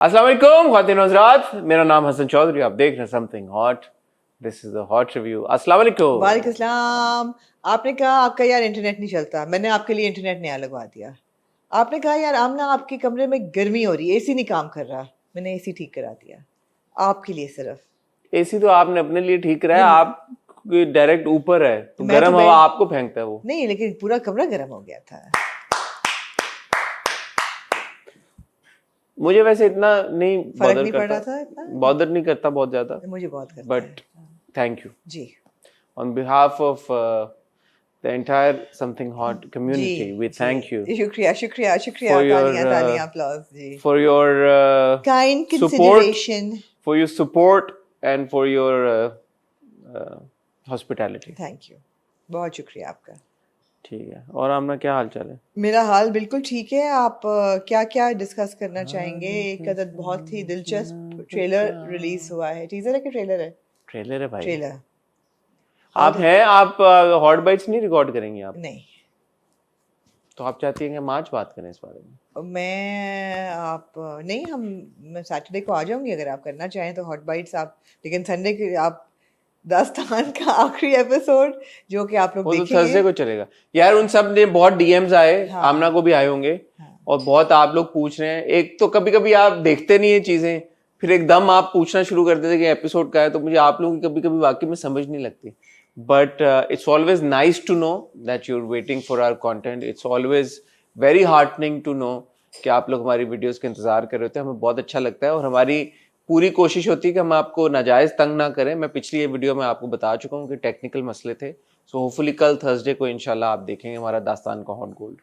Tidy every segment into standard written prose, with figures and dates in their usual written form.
अस्सलाम वालेकुम ख्वातीन और हज़रात, मेरा नाम हसन चौधरी, आप देख रहे हैं something hot. This is the hot review. अस्सलाम वालेकुम। वालेकुम सलाम। आपने कहा आपका यार इंटरनेट नहीं चलता, मैंने आपके लिए इंटरनेट नया लगवा दिया। आपने कहा यार आमना आपके कमरे में गर्मी हो रही है, एसी नहीं काम कर रहा, मैंने एसी ठीक करा दिया आपके लिए सिर्फ। एसी तो आपने अपने लिए ठीक कराया, आप डायरेक्ट ऊपर है तो मैं गर्म तो हवा आपको फेंकता है वो। नहीं, लेकिन पूरा कमरा गर्म हो गया था। मुझे वैसे इतना नहीं फर्क बॉदर नहीं पड़ करता, रहा था इतना, बॉदर नहीं करता बहुत ज्यादा, मुझे बहुत करता है। But thank you ji on behalf of the entire something hot ji community. We thank you ji, शुक्रिया शुक्रिया शुक्रिया, for your तालियां तालियां, applause ji. for your kind support, consideration, for your support and for your hospitality. Thank you, बहुत शुक्रिया आपका। ठीक है, और आमना क्या हाल चाल है? मेरा हाल बिल्कुल ठीक है। आप क्या क्या डिस्कस करना चाहेंगे? एक अदद बहुत ही दिलचस्प ट्रेलर रिलीज हुआ है। टीजर है कि ट्रेलर है? ट्रेलर है भाई। ट्रेलर। आप हैं, आप हॉट बाइट्स नहीं रिकॉर्ड करेंगे आप? नहीं, तो आप चाहती हैं कि हम आज बात करें इस बारे में? मैं आप नहीं, मैं सैटरडे को आ जाऊंगी अगर आप करना चाहें तो हॉट बाइट्स आप। लेकिन संडे के आप दास्तान का आखिरी एपिसोड जो कि आप लोग वो तो देखेंगे। थर्सडे को चलेगा यार। उन सब ने बहुत डीएम्स आए, हाँ। आमना को भी आए होंगे, हाँ। और बहुत आप लोग पूछ रहे हैं। एक तो कभी कभी आप देखते नहीं है चीजें, फिर एकदम आप पूछना शुरू कर देते कि एपिसोड का है, तो मुझे आप लोगों की कभी कभी वाकई में समझ नहीं लगती। But it's always nice to know that you are waiting for our content. It's always very heartening to know कि आप लोग हमारी वीडियोस का इंतजार कर रहे होते हैं। हमें बहुत अच्छा लगता है और हमारी पूरी कोशिश होती है कि हम आपको नाजायज तंग ना करें। मैं पिछली वीडियो में आपको बता चुका हूँ कि टेक्निकल मसले थे। सो होपफुली कल थर्सडे को इंशाल्लाह आप देखेंगे हमारा दास्तान का हॉट गोल्ड,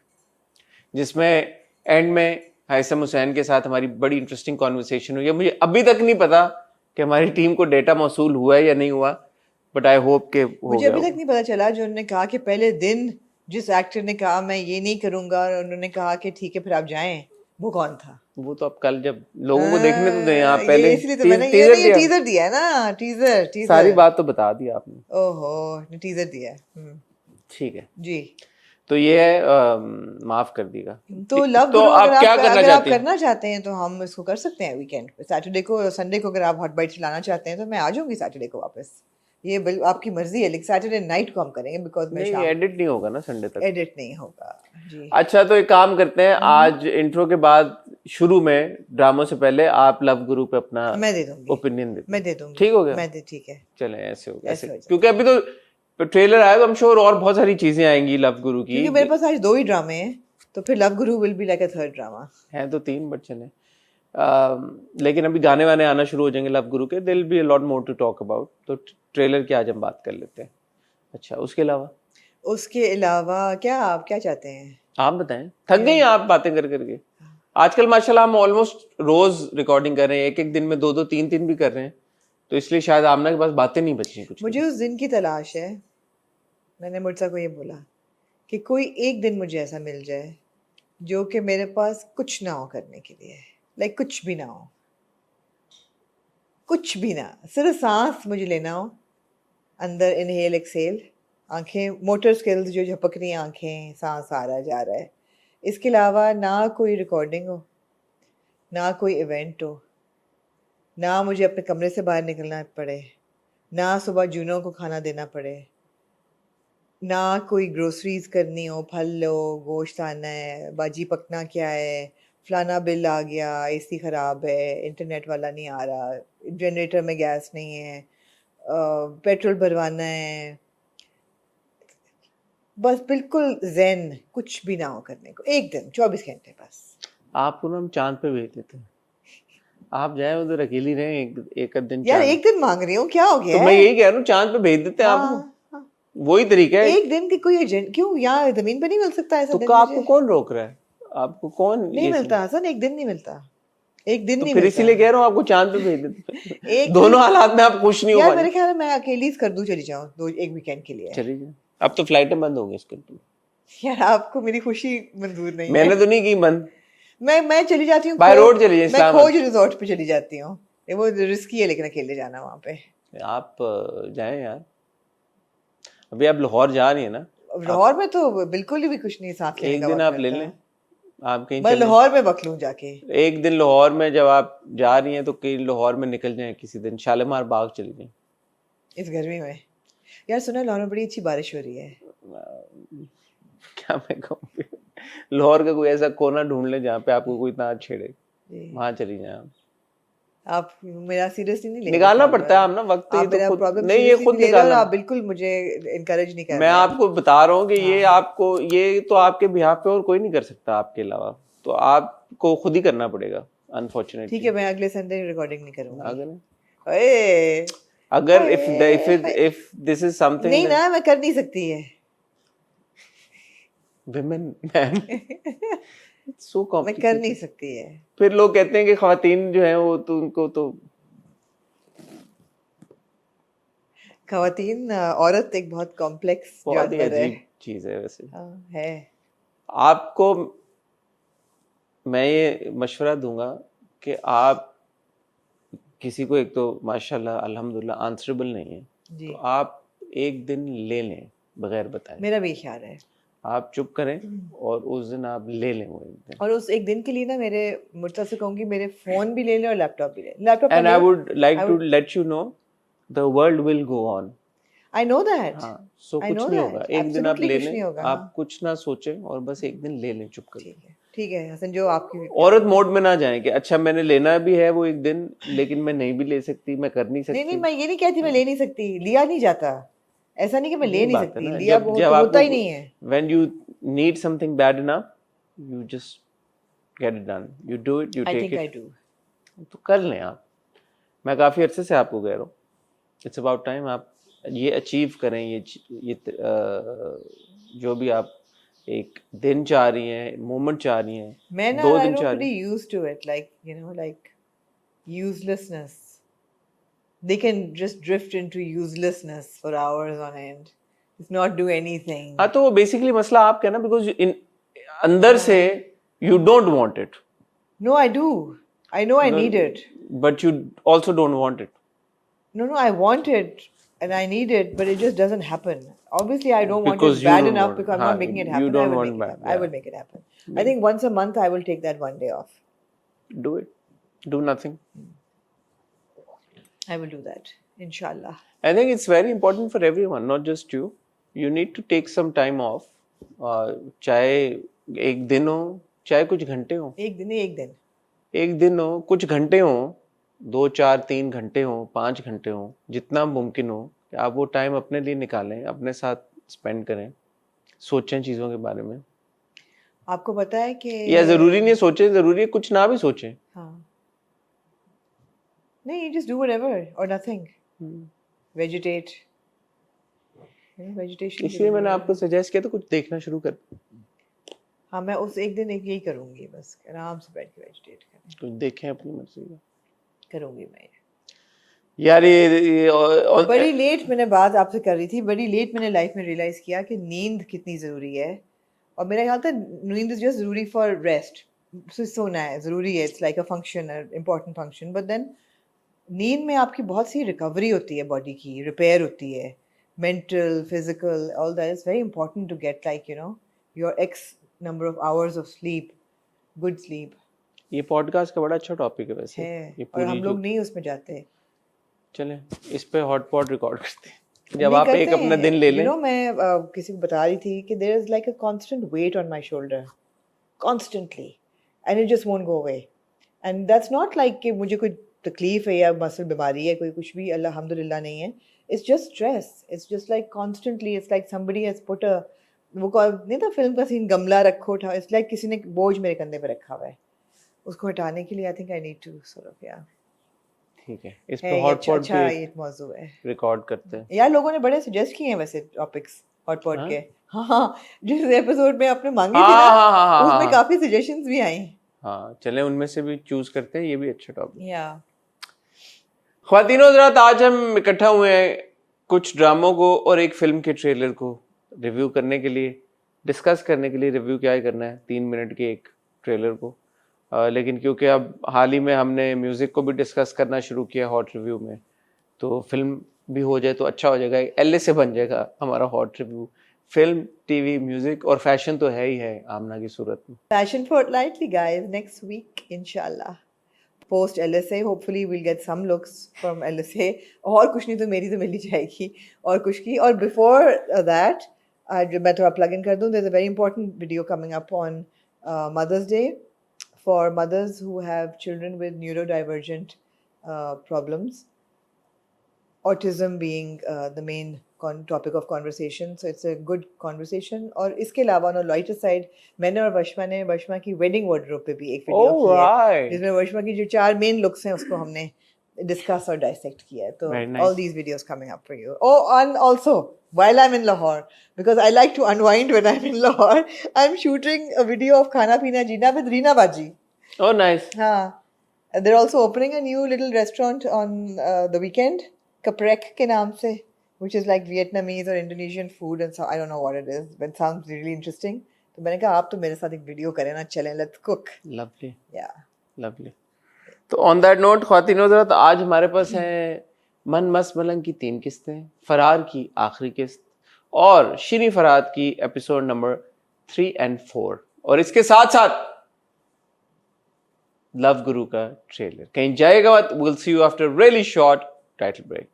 जिसमें एंड में हैसम हुसैन के साथ हमारी बड़ी इंटरेस्टिंग कॉन्वर्सेशन हुई है। मुझे अभी तक नहीं पता कि हमारी टीम को डेटा मौसूल हुआ है या नहीं हुआ, बट आई होप के हो मुझे गया अभी हो। तक नहीं पता चला। जो उन्होंने कहा कि पहले दिन जिस एक्टर ने कहा मैं ये नहीं करूंगा और उन्होंने कहा कि ठीक है फिर आप जाएं, वो कौन था? वो तो अब कल जब लोगों को देखने तो दें, आप पहले ये इसलिए तो मैंने ये टीजर नहीं, दिया, टीजर दिया है ना, टीजर सारी टीजर। बात तो बता दी आपने। ओहो, टीजर दिया है। ठीक है, जी। तो ये है, माफ कर दीजिएगा। तो लव तो गुरु आप क्या करना अगर आप चाहती हैं? करना चाहते हैं तो हम इसको कर सकते हैं वीकेंड पे, सैटरडे को और संडे को। अगर आप हॉट बाइट चलाना चाहते हैं तो मैं आ जाऊंगी सैटरडे को वापस। ये आपकी मर्जी है, लेकिन सैटरडे नाइट को हम करेंगे बिकॉज मैं नहीं, शाम एडिट नहीं होगा ना संडे तक। एडिट नहीं होगा जी। अच्छा, तो एक काम करते हैं, आज इंट्रो के बाद शुरू में ड्रामों से पहले आप लव गुरु पे अपना मैं दे दूंगी, ओपिनियन दे मैं दे दूंगी। ठीक हो गया? ठीक है, चले, ऐसे हो गया, ऐसे ऐसे, हो जाए। क्योंकि अभी तो ट्रेलर आएगा, हम श्योर और बहुत सारी चीजें आएंगी लव गुरु की। क्योंकि मेरे पास आज 2 ही ड्रामे हैं, तो फिर love Guru will be like a third drama. हैं तो 3, बट चले। लेकिन अभी गाने वाने आना शुरू हो जाएंगे लव गुरु के, there'll be a lot more to talk about. तो ट्रेलर की आज हम बात कर लेते हैं। अच्छा, उसके अलावा क्या आप क्या चाहते हैं? आप बताएं। थक गई आप बातें कर करके? आजकल माशाल्लाह हम ऑलमोस्ट रोज रिकॉर्डिंग कर रहे हैं, एक एक दिन में 2-2 3-3 भी कर रहे हैं, तो इसलिए शायद आमना के पास बातें नहीं बची कुछ। मुझे उस दिन की तलाश है। मैंने मुर्जा को ये बोला कि कोई एक दिन मुझे ऐसा मिल जाए जो कि मेरे पास कुछ ना हो करने के लिए, लाइक कुछ भी ना हो, कुछ भी ना, सिर्फ सांस मुझे लेना हो, अंदर इनहेल एक्सेल, आंखें मोटर स्किल्स जो झपक रही हैं, आंखें, सांस आ रहा जा रहा है। इसके अलावा ना कोई रिकॉर्डिंग हो, ना कोई इवेंट हो, ना मुझे अपने कमरे से बाहर निकलना पड़े, ना सुबह जूनों को खाना देना पड़े, ना कोई ग्रोसरीज करनी हो, फल लो, गोश्त आना है, बाजी पकना क्या है, फलाना बिल आ गया, एसी ख़राब है, इंटरनेट वाला नहीं आ रहा, जनरेटर में गैस नहीं है, पेट्रोल भरवाना है, बस बिल्कुल ज़ेन, कुछ भी ना हो करने को, एक दिन 24 घंटे बस। आपको ना हम चांद पे भेज देते हैं, आप जाए उधर अकेली रहे एक आध दिन यार चांद। एक दिन मांग रही हूँ, क्या हो गया तो मैं यही कह रहा हूँ, चांद पे भेज देते हैं आपको, हाँ, वही तरीका है। एक दिन की कोई एजेंट क्यों, यहाँ जमीन पे नहीं मिल सकता ऐसा तो दिन आपको मुझे? कौन रोक रहा है? आपको कौन नहीं ये मिलता हसन, एक दिन नहीं मिलता, एक दिन तो नहीं फिर मिलता। इसीलिए कह रहा हूँ आपको चांद पे भेज देते एक दोनों हालात में आप खुश नहीं हो यार पाए। मेरे ख्याल में मैं अकेली कर दूं, चली जाऊं एक वीकेंड के लिए। चलिए जाए, अब तो फ्लाइटें बंद हो गई इसके लिए। यार आपको मेरी खुशी मंजूर नहीं है। मैंने तो नहीं की बंद, मैं चली जाती हूँ बाय रोड चली जाए मैं खोज इस्लामाबाद। रिजॉर्ट पे चली जाती हूँ। वो रिस्की है लेकिन अकेले जाना वहां पे। आप जाएं यार, अभी आप लाहौर जा रही है ना, अब लाहौर में तो बिल्कुल ही भी कुछ नहीं साथ लेने एक का दिन वक्त आप ले मिलता। लें, आप कहीं मैं चले, लाहौर में बकलूं जाके। एक दिन लाहौर में जब आप जा रही हैं तो कहीं लाहौर में निकल जाएं, किसी दिन शालीमार बाग चली जाएं। इस गर्मी में यार, सुना लाहौर में बड़ी अच्छी बारिश हो रही है। क्या मैं कहूँ, लाहौर का कोई ऐसा कोना ढूंढ ले जहाँ पे आपको कोई इतना छेड़े, जी। वहां चली जाए आप मेरा सीरियसली नहीं ले रहे निकालना प्रॉब्लम। पड़ता है हम ना वक्त, ये आप तो मेरा खुद प्रॉब्लम नहीं, ये सीरियसली खुद नहीं ले रहे और निकालना। आप बिल्कुल मुझे इनकरेज नहीं कर मैं रहे हैं। आपको बता रहा हूँ कि ये हाँ। आपको, ये तो आपके बिहाफ पे और कोई नहीं कर सकता आपके अलावा, तो आपको खुद ही करना पड़ेगा ठीक है, अनफॉर्चुनेटली। मैं अगले संडे रिकॉर्डिंग नहीं करूंगी। अगर ओए, अगर ओए, इफ दिस इज समथिंग नहीं ना, मैं कर नहीं सकती है। विमेन मैन सो मैं कर नहीं कॉम्प्लिकेटेड। सकती है। फिर लोग कहते हैं कि खवातीन जो है वो तो उनको तो खवातीन, औरत एक बहुत कॉम्प्लेक्स बहुत ही जानवर है। अजीब चीज है वैसे। हाँ, है। आपको मैं ये मशवरा दूंगा कि आप किसी को, एक तो माशाल्लाह अल्हम्दुलिल्लाह आंसरेबल नहीं है, जी, तो आप एक दिन ले लें बगैर बताए, मेरा भी ख्याल है। आप चुप करें और उस दिन आप ले लें वो एक दिन। और उस एक दिन के लिए ना मेरे मुर्तज़ा से कहूंगी मेरे फोन भी ले ले और लैपटॉप भी ले। Laptop and I would I like to would- let you know the world will go on. I know that. हाँ, सो I कुछ know नहीं that. होगा, एक दिन आप Absolutely ले कुछ नहीं लें, होगा, आप हाँ। कुछ ना सोचें और बस एक दिन ले लें चुप करके। ठीक है हसन, जो आपकी औरत मोड में ना जाएं कि अच्छा मैंने लेना भी है वो एक दिन, लेकिन मैं नहीं भी ले सकती, मैं कर नहीं नहीं नहीं, सकती। मैं ये नहीं कहती मैं ले नहीं सकती, लिया नहीं जाता। ऐसा नहीं कि मैं ले ये नहीं बात है सकती, ना, लिया जब वो जब तो होता ही आपको नहीं है। when you need something bad enough, you just get it done, you do it, you I take think I it। do. तो कर लें आप। मैं काफी अरसे से आपको कह रहा हूँ, इट्स अबाउट टाइम आप ये अचीव करें, ये जो भी आप एक दिन चाह रही हैं, मोमेंट चाह रही हैं, Men 2 are, I दिन know, चाह pretty रही हैं। used to it, like, like uselessness. They can just drift into uselessness for hours on end. Just not do anything. हाँ, तो बेसिकली मसला आपका है ना, बिकॉज इन अंदर से you don't want it, No, I do. I know I need it. But you also don't want it. No, I want it and I need it, but it just doesn't happen. Obviously, I don't want Because it you bad don't enough want it. because I'm हाँ, not making it you happen. I don't will want make it bad, happen. I yeah. will make it happen. I think once a month I will take that one day off. Do it, do nothing। I will do that, inshallah. I think it's very important for everyone, not just you. You need to take some time off, चाहे एक दिन हो, चाहे कुछ घंटे हो, एक दिन ही एक दिन। एक दिन हो, कुछ घंटे हो, 2 4 3 घंटे हो, 5 घंटे हो, जितना मुमकिन हो कि आप वो टाइम अपने लिए निकालें, अपने साथ स्पेंड करें, सोचें चीज़ों के बारे में। आपको पता है कि या ज़रूरी नहीं सोचें, ज़रूरी है कुछ ना भी सोचें। हाँ, नहीं, just do whatever or nothing. Vegetate. Vegetation इसलिए मैंने आपको सजेस्ट किया था कुछ देखना शुरू कर, हाँ, मैं उस एक दिन एक यही करूंगी, बस आराम से बैठ के वेजिटेट कुछ देखें अपनी मर्जी का। करूंगी मैं। यार ये बड़ी लेट मैंने बात आपसे कर रही थी, बड़ी लेट मैंने लाइफ में रियलाइज किया कि नींद कितनी ज़रूरी है। और मेरा ख्याल था नींद इज जस्ट ज़रूरी फॉर रेस्ट, सोना है ज़रूरी है, it's like a function, important function. But then नींद में आपकी बहुत सी रिकवरी होती है, बॉडी की रिपेयर होती है, mental, physical, all that is very important to get like your X number of hours of sleep, good sleep ये पॉडकास्ट का बड़ा अच्छा टॉपिक है वैसे, है। ये और हम पूरी लोग जो नहीं उसमें जाते। चलें इस पे हॉट पॉट रिकॉर्ड करते हैं, जब नहीं आप एक करते अपना हैं। दिन ले लें। मैं किसी को बता रही थी कि there is like a constant weight on my shoulder, constantly, and it just won't go away. And that's not like कि मुझे कोई तकलीफ है या मसल बीमारी है, कोई कुछ भी अल्हम्दुलिल्लाह नहीं है। It's just stress, it's just like constantly, it's like somebody has put a, वो नहीं था फिल्म का सीन, गमला रखो उठाओ, इट्स लाइक किसी ने बोझ मेरे कंधे पे रखा हुआ है। उसको हटाने के लिए I think I need to sort of, या ठीक है, इस है पे ये हॉट अच्छा पॉट अच्छा भी ये मौजू है रिकॉर्ड करते हैं। यार। लोगों ने बड़े सजेस्ट किए हैं वैसे टॉपिक्स हॉट पॉट हाँ? के। हाँ, जिस एपिसोड में आपने मांगी हाँ थी ना, हाँ हाँ हाँ उसमें हाँ काफी सजेशंस भी आई। हाँ, चलें उनमें से भी चूज करते हैं, ये भी अच्छा टॉपिक। या ख्वातीनो हज़रात, आज हम इकट्ठा हुए हैं कुछ ड्रामों को और एक फिल्म के ट्रेलर को रिव्यू करने के लिए, डिस्कस करने के लिए। रिव्यू क्या ही करना है, 3 मिनट के एक ट्रेलर को। लेकिन क्योंकि अब हाल ही में हमने म्यूज़िक को भी डिस्कस करना शुरू किया हॉट रिव्यू में, तो फिल्म भी हो जाए तो अच्छा हो जाएगा, एल से बन जाएगा हमारा hot review. Film, TV, music और फैशन तो है ही है आमना की सूरत में। Fashion Fortnightly, guys, next week, inshallah. Post LSA, hopefully we'll get some looks from LSA. और कुछ नहीं तो मेरी तो मिल ही जाएगी और कुछ की। और before that, मैं थोड़ा plug in कर दूँ, there's a very important video coming up on Mother's Day for mothers who have children with neurodivergent problems. Autism being the main topic of conversation, so it's a good conversation. और इसके अलावा on a lighter side, मैंने और वर्षमा की wedding wardrobe पे भी एक वीडियो की है जिसमें वर्षमा की जो 4 main looks हैं उसको हमने discuss और dissect किया है। तो all these videos coming up for you. Oh, and also while I'm in Lahore, because I like to unwind when I'm in Lahore, I'm shooting a video of Khana Peena Jeena with Reena Baji. Oh, nice. हाँ, they're also opening a new little restaurant on the weekend, Kaprek के नाम से, which is like Vietnamese or Indonesian food, and so I don't know what it is, but it sounds really interesting. तो मैंने कहा आप तो मेरे साथ एक वीडियो करें ना, चलें, let's cook. Lovely. Yeah. Lovely. तो ऑन दैट नोट ख्वातीनो ज़रा, तो आज हमारे पास है मन मस्त मलंग की 3 किस्तें, फरार की आखिरी किस्त और शिरी फरहाद की एपिसोड नंबर 3 and 4, और इसके साथ साथ लव गुरु का ट्रेलर। कहीं जाएगा मत, will see you after really short title break.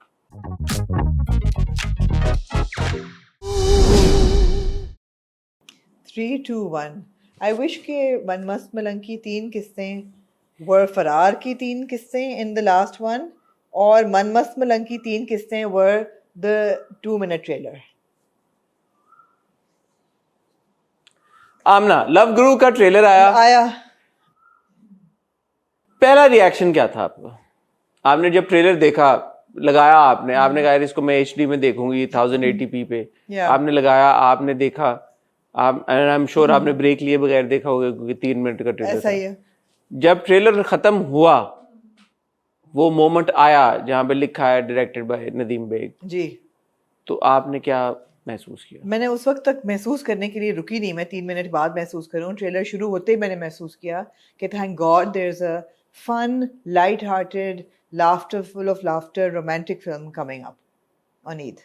Three, 2, 1. I wish के मन मस्त मलंग की 3 किस्तें were फरार की 3 किस्तें in the last one, और मन मस्त मलंग की 3 किस्तें were the 2-minute trailer. Aamna, Love Guru का ट्रेलर आया, पहला रिएक्शन क्या था आपका? आपने जब ट्रेलर देखा, लगाया आपने कहा इसको मैं HD में देखूंगी 1080p पे, आपने लगाया, आपने देखा, आप आई एम श्योर आपने ब्रेक लिए बगैर देखा होगा क्योंकि 3 मिनट का ट्रेलर ऐसा ही है। जब ट्रेलर खत्म हुआ, वो मोमेंट आया जहां पे लिखा है डायरेक्टेड बाय नदीम बेग जी, तो आपने क्या महसूस किया? मैंने उस वक्त तक महसूस करने के लिए रुकी नहीं, मैं 3 मिनट बाद महसूस करूं। ट्रेलर शुरू होते ही मैंने महसूस किया कि thank God there is a fun, light hearted, laughter, full of laughter romantic film coming up on Eid.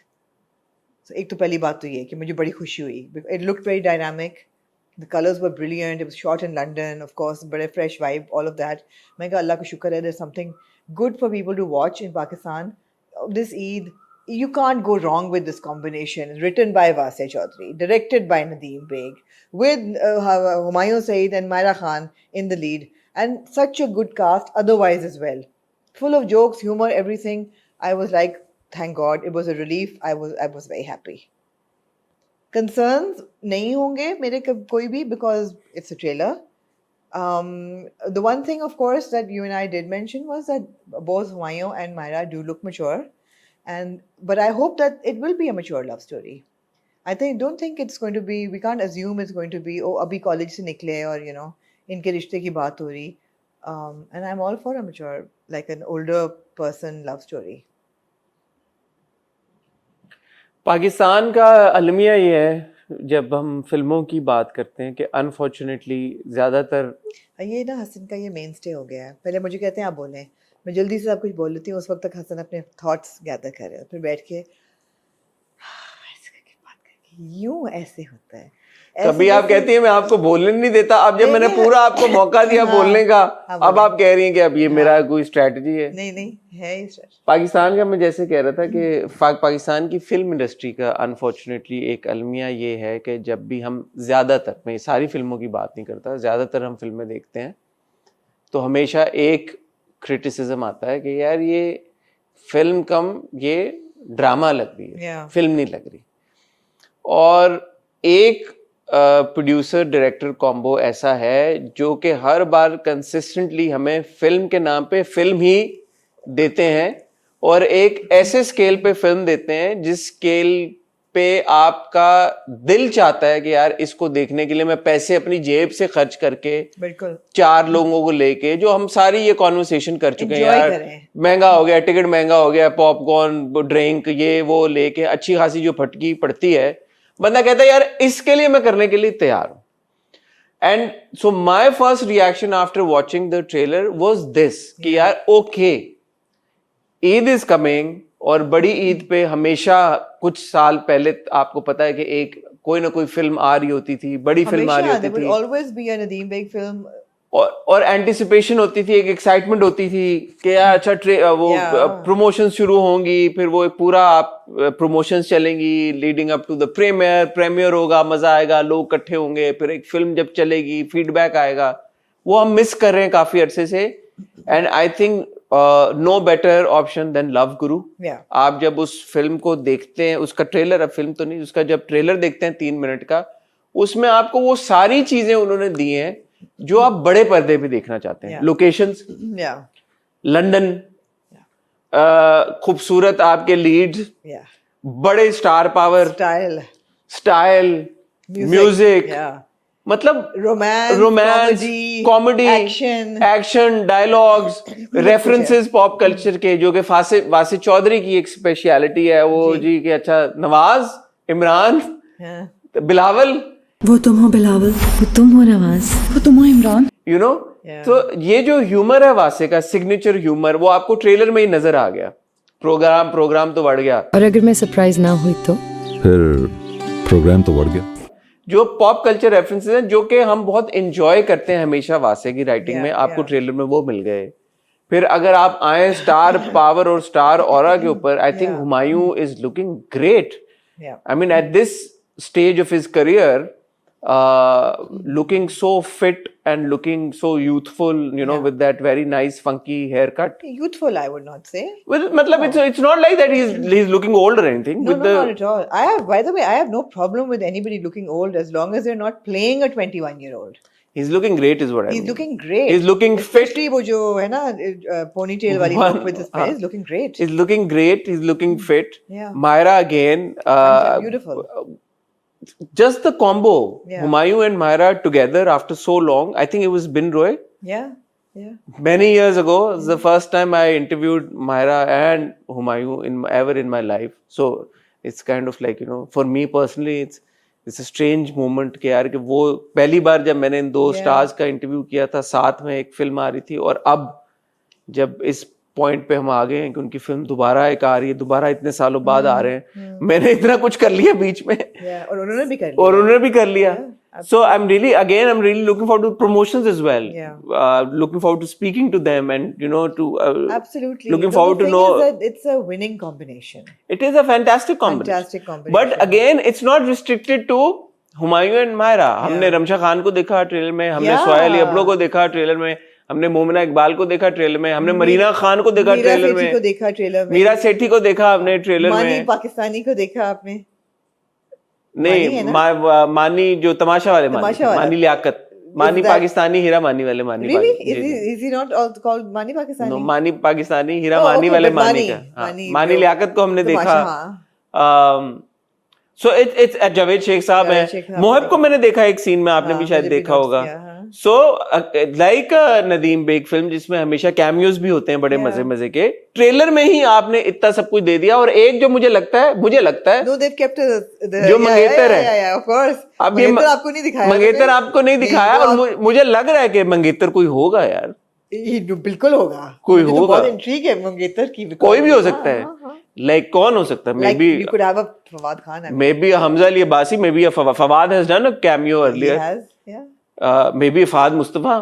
So, एक तो पहली बात तो ये कि मुझे बड़ी खुशी हुई। It looked very dynamic, the colors were brilliant, it was shot in London, of course, बड़े fresh vibe, all of that. मैं कहा अल्लाह का शुक्र है, there's something good for people to watch in Pakistan. This Eid, you can't go wrong with this combination. It's written by Wasai Chaudhary, directed by Nadeem Beg, with Humayun Saeed and Myra Khan in the lead, and such a good cast otherwise as well. Full of jokes, humor, everything. I was like, thank God, it was a relief. I was very happy. Concerns nahi honge mere koi bhi, because it's a trailer. The one thing, of course, that you and I did mention was that both Humayun and Myra do look mature, but I hope that it will be a mature love story. Don't think it's going to be. We can't assume it's going to be, oh, abhi college se nikle or inke rishte ki baat ho rahi. And I'm all for a mature, like an older person love story. Pakistan का अलमिया ये है जब हम फिल्मों की बात करते हैं कि अनफॉर्चुनेटली ज़्यादातर ये ना हसन का ये मेन स्टे हो गया है। पहले मुझे कहते हैं आप बोलें, मैं जल्दी से सब कुछ बोल लेती हूँ, उस वक्त तक हसन अपने थॉट्स गैदर कर रहे हो, फिर बैठ के ऐसे करके बात करके यूं ऐसे होता है। कभी आप कहती हैं मैं आपको बोलने नहीं देता, अब जब मैंने पूरा आपको मौका दिया बोलने का, अब आप कह रही हैं कि अब ये मेरा कोई स्ट्रेटजी है। नहीं है ये स्ट्रेटजी। पाकिस्तान का मैं जैसे कह रहा था कि पाकिस्तान की फिल्म इंडस्ट्री का अनफॉर्चुनेटली एक अलमिया ये है कि जब भी हम ज़्यादातर, मैं सारी फिल्मों की बात नहीं करता, ज़्यादातर हम फिल्में देखते हैं तो हमेशा एक क्रिटिसिज्म आता है कि यार ये फिल्म कम, ये ड्रामा लग रही है, फिल्म नहीं लग रही। और एक प्रोड्यूसर डायरेक्टर कॉम्बो ऐसा है जो कि हर बार कंसिस्टेंटली हमें फिल्म के नाम पे फिल्म ही देते हैं और एक ऐसे स्केल पे फिल्म देते हैं जिस स्केल पे आपका दिल चाहता है कि यार इसको देखने के लिए मैं पैसे अपनी जेब से खर्च करके बिल्कुल 4 लोगों को लेके, जो हम सारी ये कॉन्वर्सेशन कर चुके हैं यार, महंगा हो गया टिकट, महंगा हो गया पॉपकॉर्न, ड्रिंक, ये वो लेके अच्छी खासी जो फटकी पड़ती है, बंदा कहता है यार इसके लिए मैं करने के लिए तैयार हूं। And so my first reaction after watching the trailer was this कि यार ओके, ईद इज कमिंग, और बड़ी ईद पे हमेशा कुछ साल पहले आपको पता है कि एक कोई ना कोई फिल्म आ रही होती थी, बड़ी फिल्म आ रही हमेशा होती there थी, will always be a Nadeem Baig film. और एंटिसिपेशन होती थी, एक एक्साइटमेंट होती थी कि यार अच्छा वो Yeah. प्रमोशन शुरू होंगी, फिर वो एक पूरा प्रमोशंस चलेंगी leading up to the premiere होगा, मजा आएगा, लोग इकट्ठे होंगे, फिर एक फिल्म जब चलेगी फीडबैक आएगा, वो हम मिस कर रहे हैं काफी अरसे से. And I think no better option than Love Guru. Yeah. आप जब उस फिल्म को देखते हैं, उसका ट्रेलर, अब फिल्म तो नहीं, उसका जब ट्रेलर देखते हैं 3 मिनट का, उसमें आपको वो सारी चीजें उन्होंने दी हैं जो आप बड़े पर्दे पे देखना चाहते हैं. Yeah. Locations, Yeah. लंदन, खूबसूरत आपके लीड्स, Yeah. बड़े star power, style, music, Yeah. मतलब Romance, romance, comedy, action, dialogues, references pop culture के, जो कि वासिफ चौधरी की एक स्पेशलिटी है वो जी कि अच्छा नवाज, इमरान, Yeah. बिलावल, वो तुम हो बिलावल, वो तुम हो नवाज, वो तुम हो इमरान. You know. तो ये जो ह्यूमर है वासे का, सिग्नेचर ह्यूमर, वो आपको ट्रेलर में ही नजर आ गया. प्रोग्राम तो बढ़ गया. और अगर मैं सरप्राइज ना हुई तो फिर प्रोग्राम तो बढ़ गया. जो पॉप कल्चर रेफरेंसेस हैं जो कि हम बहुत एंजॉय करते हैं हमेशा वासे की राइटिंग में, आपको ट्रेलर में वो मिल गए. फिर अगर आप आए स्टार पावर और स्टार ऑरा के ऊपर, I think Humayun is looking great. Yeah. I mean, at this stage of his career, looking so fit and looking so youthful, you know, with that very nice funky haircut. Youthful, I would not say. Well, matlab, it's not like that he's looking old or anything. No, with no, not at all. By the way, I have no problem with anybody looking old as long as they're not playing a 21-year-old. He's looking great, is what I mean. He's looking great. He's looking fit. Especially वो जो है ना ponytail वाली look with his face, looking great. He's looking great. He's looking fit. Yeah. Myra again. Beautiful. Just the combo. Yeah. Humayun and Myra together after so long. I think it was Bin Roy. Yeah. Yeah. Many years ago, it was the first time I interviewed Myra and Humayun ever in my life. So it's kind of like, you know, for me personally, it's a strange moment कि यार कि वो पहली बार जब मैंने इन दो stars का interview किया था, साथ में एक फिल्म आ रही थी, और अब जब इस पॉइंट पे हम आ गए हैं कि उनकी फिल्म दोबारा एक आ रही है, दोबारा इतने सालों बाद आ रहे हैं, मैंने इतना कुछ कर लिया बीच में. Yeah. और उन्होंने भी कर लिया. So I'm really looking forward to promotions as well. Yeah. Looking forward to speaking to them and, you know, to Absolutely. looking The forward to thing know. is that it's a winning combination. It is a fantastic combination. Fantastic combination. But again, it's not restricted to Humayun and Myra. हमने रमशा खान को देखा trailer में, हमने सोहेल अब्लो को देखा trailer में, हमने मोमिना इकबाल को देखा ट्रेलर में, हमने मरीना खान को देखा ट्रेलर में, मीरा सेठी को देखा हमने ट्रेलर में, मानी पाकिस्तानी को देखा आपने? नहीं, मानी जो तमाशा वाले मानी लियाकत, मानी पाकिस्तानी, हीरा मानी वाले मानी. Really? Is he not also called मानी पाकिस्तानी? No, मानी पाकिस्तानी, हीरा मानी वाले मानी का. मानी लियाकत को हमने देखा. So it's जावेद शेख साहब है. मोहब को मैंने देखा एक सीन में, आपने भी शायद देखा होगा. So like Nadeem Baig film जिसमें हमेशा कैमियोज भी होते हैं बड़े मजे के, ट्रेलर में ही आपने इतना सब कुछ दे दिया. और एक जो मुझे लगता है No, they've kept जो मंगेतर है. Yeah, of course. अब ये आपको नहीं दिखाया. मंगेतर आपको नहीं दिखाया, और मुझे लग रहा है कि मंगेतर कोई होगा यार. बिल्कुल होगा. कोई होगा. बहुत इंट्रिग है मंगेतर की. कोई भी हो सकता है. Like कौन हो सकता है? Maybe you could have a Fawad Khan. Maybe Hamza Ali Abbasi. Maybe Fawad has done a cameo earlier. He has, yeah. Maybe Fahad Mustafa.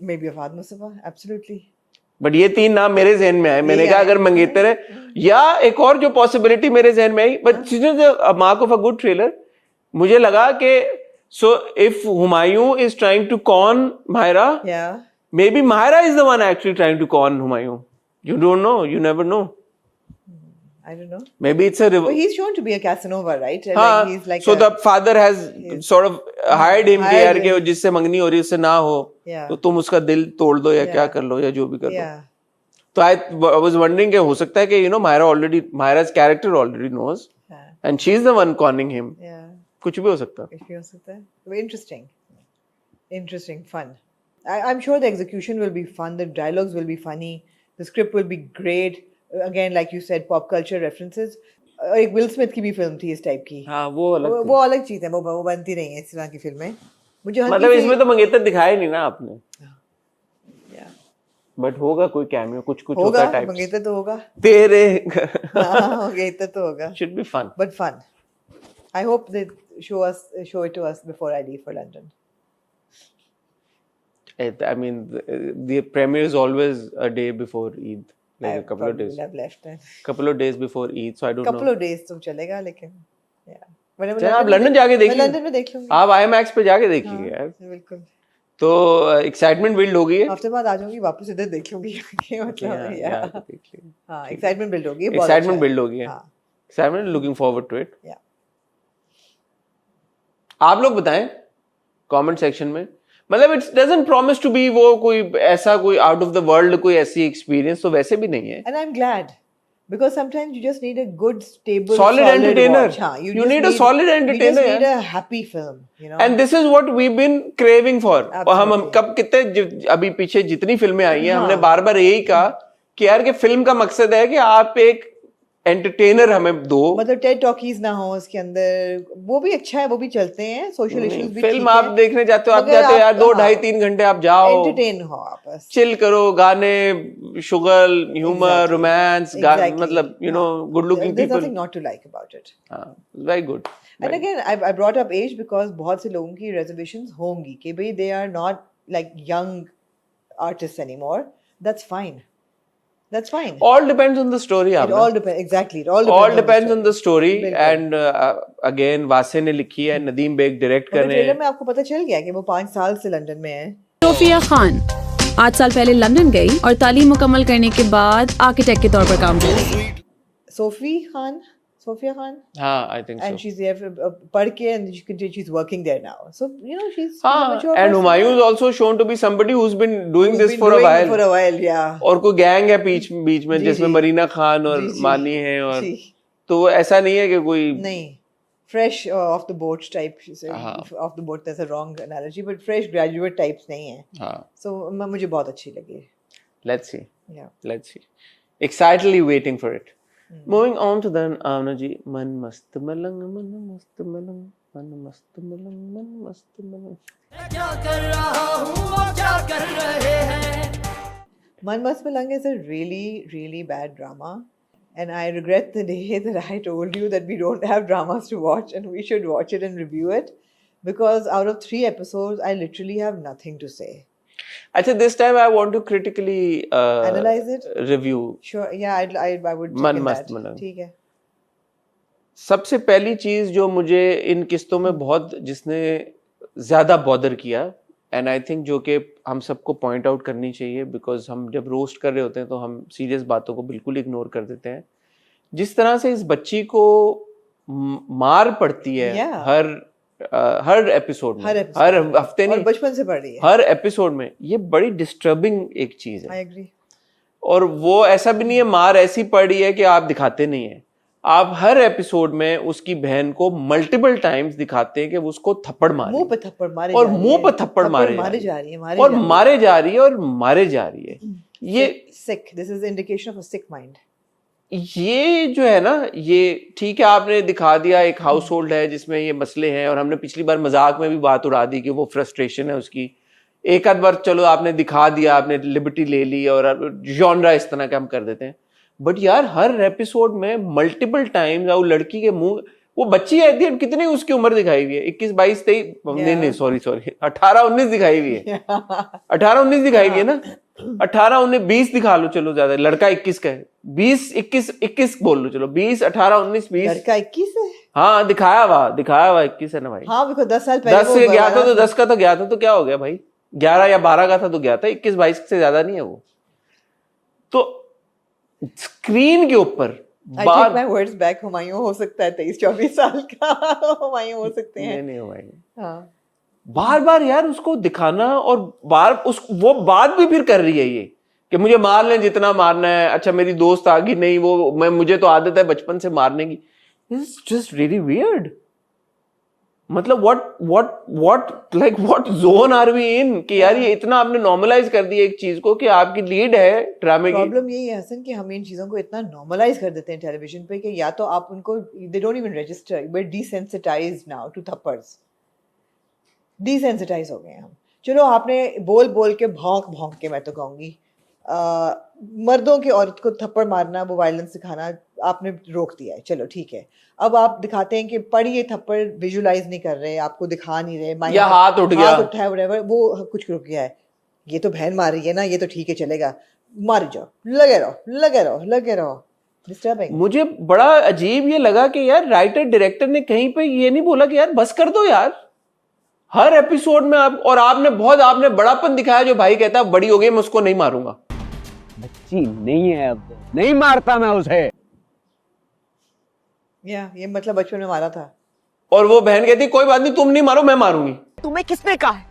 Maybe Fahad Mustafa. Absolutely. But ये 3 नाम मेरे जहन में आए. मैंने कहा अगर मंगेतर है, या एक और जो पॉसिबिलिटी मेरे जहन में आई, but mark of a good trailer, मुझे लगा कि so if Humayun is trying to con Myra, yeah, maybe Myra is the one actually trying to con Humayun. You don't know. You never know. I don't know. Maybe it's a Well, he's shown to be a Casanova, right? हाँ, he's like so the father has sort of hired him कि यार कि जिससे मंगनी हो रही उससे ना हो, तो तुम उसका दिल तोड़ दो या क्या कर लो या जो भी कर लो. तो I was wondering कि हो सकता है कि you know Myra's character already knows, and she's the one conning him. Yeah. कुछ भी हो सकता है. कुछ भी हो सकता है. Very interesting, fun. I'm sure the execution will be fun. The dialogues will be funny. The script will be great. Again, like you said, pop culture references. एक विल स्मिथ की भी फिल्म थी इस टाइप की. हाँ, वो अलग चीज है. वो बनती नहीं है इस तरह की फिल्में. मुझे मतलब इसमें तो मंगेतर दिखाया नहीं ना आपने. बट होगा कोई कैमियो, कुछ होगा टाइप. मंगेतर तो होगा. तेरे मंगेतर तो होगा. Should be fun. But fun. I hope they show it to us before I leave for London. I mean, the premiere is always a day before Eid, like I a couple of probably days. would have left then. Couple of days before Eid, so I don't Couple know. of days तो चलेगा लेकिन yeah. Whenever चलो आप London में London जाके मैं देखिए, London में देख लूंगी. आप IMAX पे जाके हाँ, देखिए यार, बिल्कुल. तो एक्साइटमेंट बिल्ड हो गई है. हफ्ते बाद आ जाऊंगी वापस इधर देख लूंगी. मतलब यहाँ पे देख लिए. हाँ, एक्साइटमेंट बिल्ड होगी. बहुत एक्साइटमेंट अच्छा है. बिल्ड हो गई है. हाँ, excitement, looking forward to it. yeah. आप लोग बताएं कमेंट सेक्शन में, मतलब it's doesn't promise to be वो कोई ऐसा कोई आउट ऑफ द वर्ल्ड कोई ऐसी एक्सपीरियंस तो वैसे भी नहीं है. And I'm glad because sometimes you just need a good, stable, Solid entertainer. watch. हाँ, You just need a solid entertainer, You just need yeah. a happy film, you know. And this is what we been craving for. और हम Absolutely. कब कितने अभी पीछे जितनी फिल्में आई हैं, हाँ. हमने बार बार यही कहा कि यार कि फिल्म का मकसद है कि आप एक एंटरटेनर हमें दो. मतलब टेड टॉकीज ना हो उसके अंदर, वो भी अच्छा है, वो भी चलते हैं. सोशल इश्यूज भी फिल्म ठीक आप है. देखने जाते हो, आप मगर जाते हो यार आप- 2-2.5-3 घंटे आप जाओ, एंटरटेन हो आप बस. चिल करो, गाने, sugar, humour, Exactly. Romance, Exactly. मतलब you know good looking There's people. nothing not to like about it. Very good. And again, I brought up age because बहुत से लोगों की reservations होंगी कि भाई they are not like young artists anymore. That's fine. That's fine. All depends on the story. It Amna. all depends. Exactly. It all All depends. depends on the story. बिल्कुल. And again, वासे ने लिखी है, Nadeem bag direct कर मगर रहे trailer हैं. में आपको पता चल गया कि वो 5 साल से लंदन में है. सोफिया खान 8 साल पहले लंदन गई और तालीम मुकम्मल करने के बाद आर्किटेक्ट के तौर पर काम कर रही है। Sophia Khan, हाँ, I think and so. she's there for पढ़ के and she's working there now. So you know she's a हाँ, mature and person. Humayun is also shown to be somebody who's been doing Who's this been for a doing while. it for a while, yeah. और कोई gang है बीच में जी, जिसमें जी. मरीना खान और जी, जी. मानी है, और जी. तो ऐसा नहीं है कि कोई. नहीं, fresh off the boat type. She said. हाँ. Off the boat, that's a wrong analogy, but fresh graduate types नहीं है. हाँ, So मुझे बहुत अच्छी लगी. let's see. Yeah. Let's see. Excitedly waiting for it. Moving on to then, Amna ji, मन मस्त मलंग, मन मस्त मलंग, मन मस्त मलंग, मन मस्त मलंग. Man Must Malanga is a really, really bad drama. And I regret the day that I told you that we don't have dramas to watch and we should watch it and review it. Because out of 3 episodes, I literally have nothing to say. अच्छा, this time I want to critically Analyze it? review. Sure, yeah, I would check Man in Mast that. Malanga. ठीक है. सबसे पहली चीज जो मुझे इन किस्तों में बहुत जिसने ज्यादा बॉदर किया, एंड आई थिंक जो कि हम सबको पॉइंट आउट करनी चाहिए, बिकॉज हम जब रोस्ट कर रहे होते हैं तो हम सीरियस बातों को बिल्कुल इग्नोर कर देते हैं. जिस तरह से इस बच्ची को मार पड़ती है Yeah. हर एपिसोड में, हर episode हर में. हफ्ते और नहीं, बचपन से पढ़ रही है. हर एपिसोड में, ये बड़ी डिस्टर्बिंग एक चीज I है. agree. और वो ऐसा भी नहीं है मार ऐसी पड़ी है कि आप दिखाते नहीं है. आप हर एपिसोड में उसकी बहन को मल्टीपल टाइम्स दिखाते हैं कि वो उसको थप्पड़ मारे, मुंह पे थप्पड़ मारे और जा रही मुंह है. पे थप्पड़ मारे जा रही है. और मारे जा रही है और मारे जा रही है. ये sick. This is the indication of a sick mind. ये जो है ना, ये ठीक है, आपने दिखा दिया एक हाउस होल्ड है जिसमें ये मसले हैं, और हमने पिछली बार मजाक में भी बात उड़ा दी कि वो फ्रस्ट्रेशन है उसकी. एक आध बार चलो आपने दिखा दिया, आपने लिबर्टी ले ली और जॉनरा इस तरह का हम कर देते हैं. बट यार हर एपिसोड में मल्टीपल टाइम्स वो लड़की के मुंह, वो बच्ची है एट कितनी उसकी उम्र दिखाई हुई है, 21 22 23, नहीं सॉरी 18 19 दिखाई हुई है. 18 19 दिखाई हुई है ना. 18 19 20 दिखा लो, चलो ज्यादा, लड़का 21 का है, 20 21 बोल लो, चलो 20 18 19 20. लड़का 21 है. हाँ, दिखाया हुआ 21 है ना भाई. हाँ, बिकॉज़ 10 साल पहले 10 से गया था तो 10 का तो गया था, तो क्या हो गया भाई, 11 या 12 का था तो गया था, 21 22 से ज्यादा नहीं है वो. तो स्क्रीन के ऊपर I take my words back. Humayun हो सकता है 23-24 साल का. हुमायूं हो सकते हैं. नहीं हो भाई. हाँ. बार बार यार उसको दिखाना, और वो बात भी फिर कर रही है ये कि मुझे मार लें जितना मारना है. अच्छा मेरी दोस्त आ गई, नहीं वो मुझे तो आदत है बचपन से मारने की. It's just really weird. मतलब what zone are we in कि यार ये इतना आपने नॉर्मलाइज कर दिया एक चीज को कि आपकी लीड है ड्रामे की. प्रॉब्लम यही है हसन कि हम इन चीज़ों को इतना नॉर्मलाइज कर देते हैं टेलीविजन पे कि या तो आप उनको they don't even register. We are desensitized now to थप्पड्स. डिसेंसिटाइज हो गए हम. चलो आपने बोल के भौंक के, मैं तो कहूँगी मर्दों की औरत को थप्पड़ मारना, वो वायलेंस सिखाना आपने रोक दिया है, चलो ठीक है। अब आप दिखाते हैं कि पढ़िए थप्पड़ विजुलाइज नहीं कर रहे, आपको दिखा नहीं रहे, माइंड या हाथ उठ गया। हाथ उठा है whatever, वो कुछ रुक गया है। ये तो बहन मार रही है ना, ये तो ठीक है चलेगा, मारी जाओ, लगे रहो। डिस्टर्बिंग। मुझे बड़ा अजीब ये लगा कि यार राइटर डायरेक्टर ने कहीं पे ये नहीं बोला कि यार बस कर दो यार, हर एपिसोड में आप, और आपने बड़ापन दिखाया। जो भाई कहता है बड़ी हो गई मैं उसको नहीं मारूंगा, बच्ची नहीं है, अब नहीं मारता मैं उसे। ये मतलब बचपन में मारा था। और वो बहन कहती कोई बात नहीं तुम नहीं मारो मैं मारूंगी। तुम्हें किसने कहा है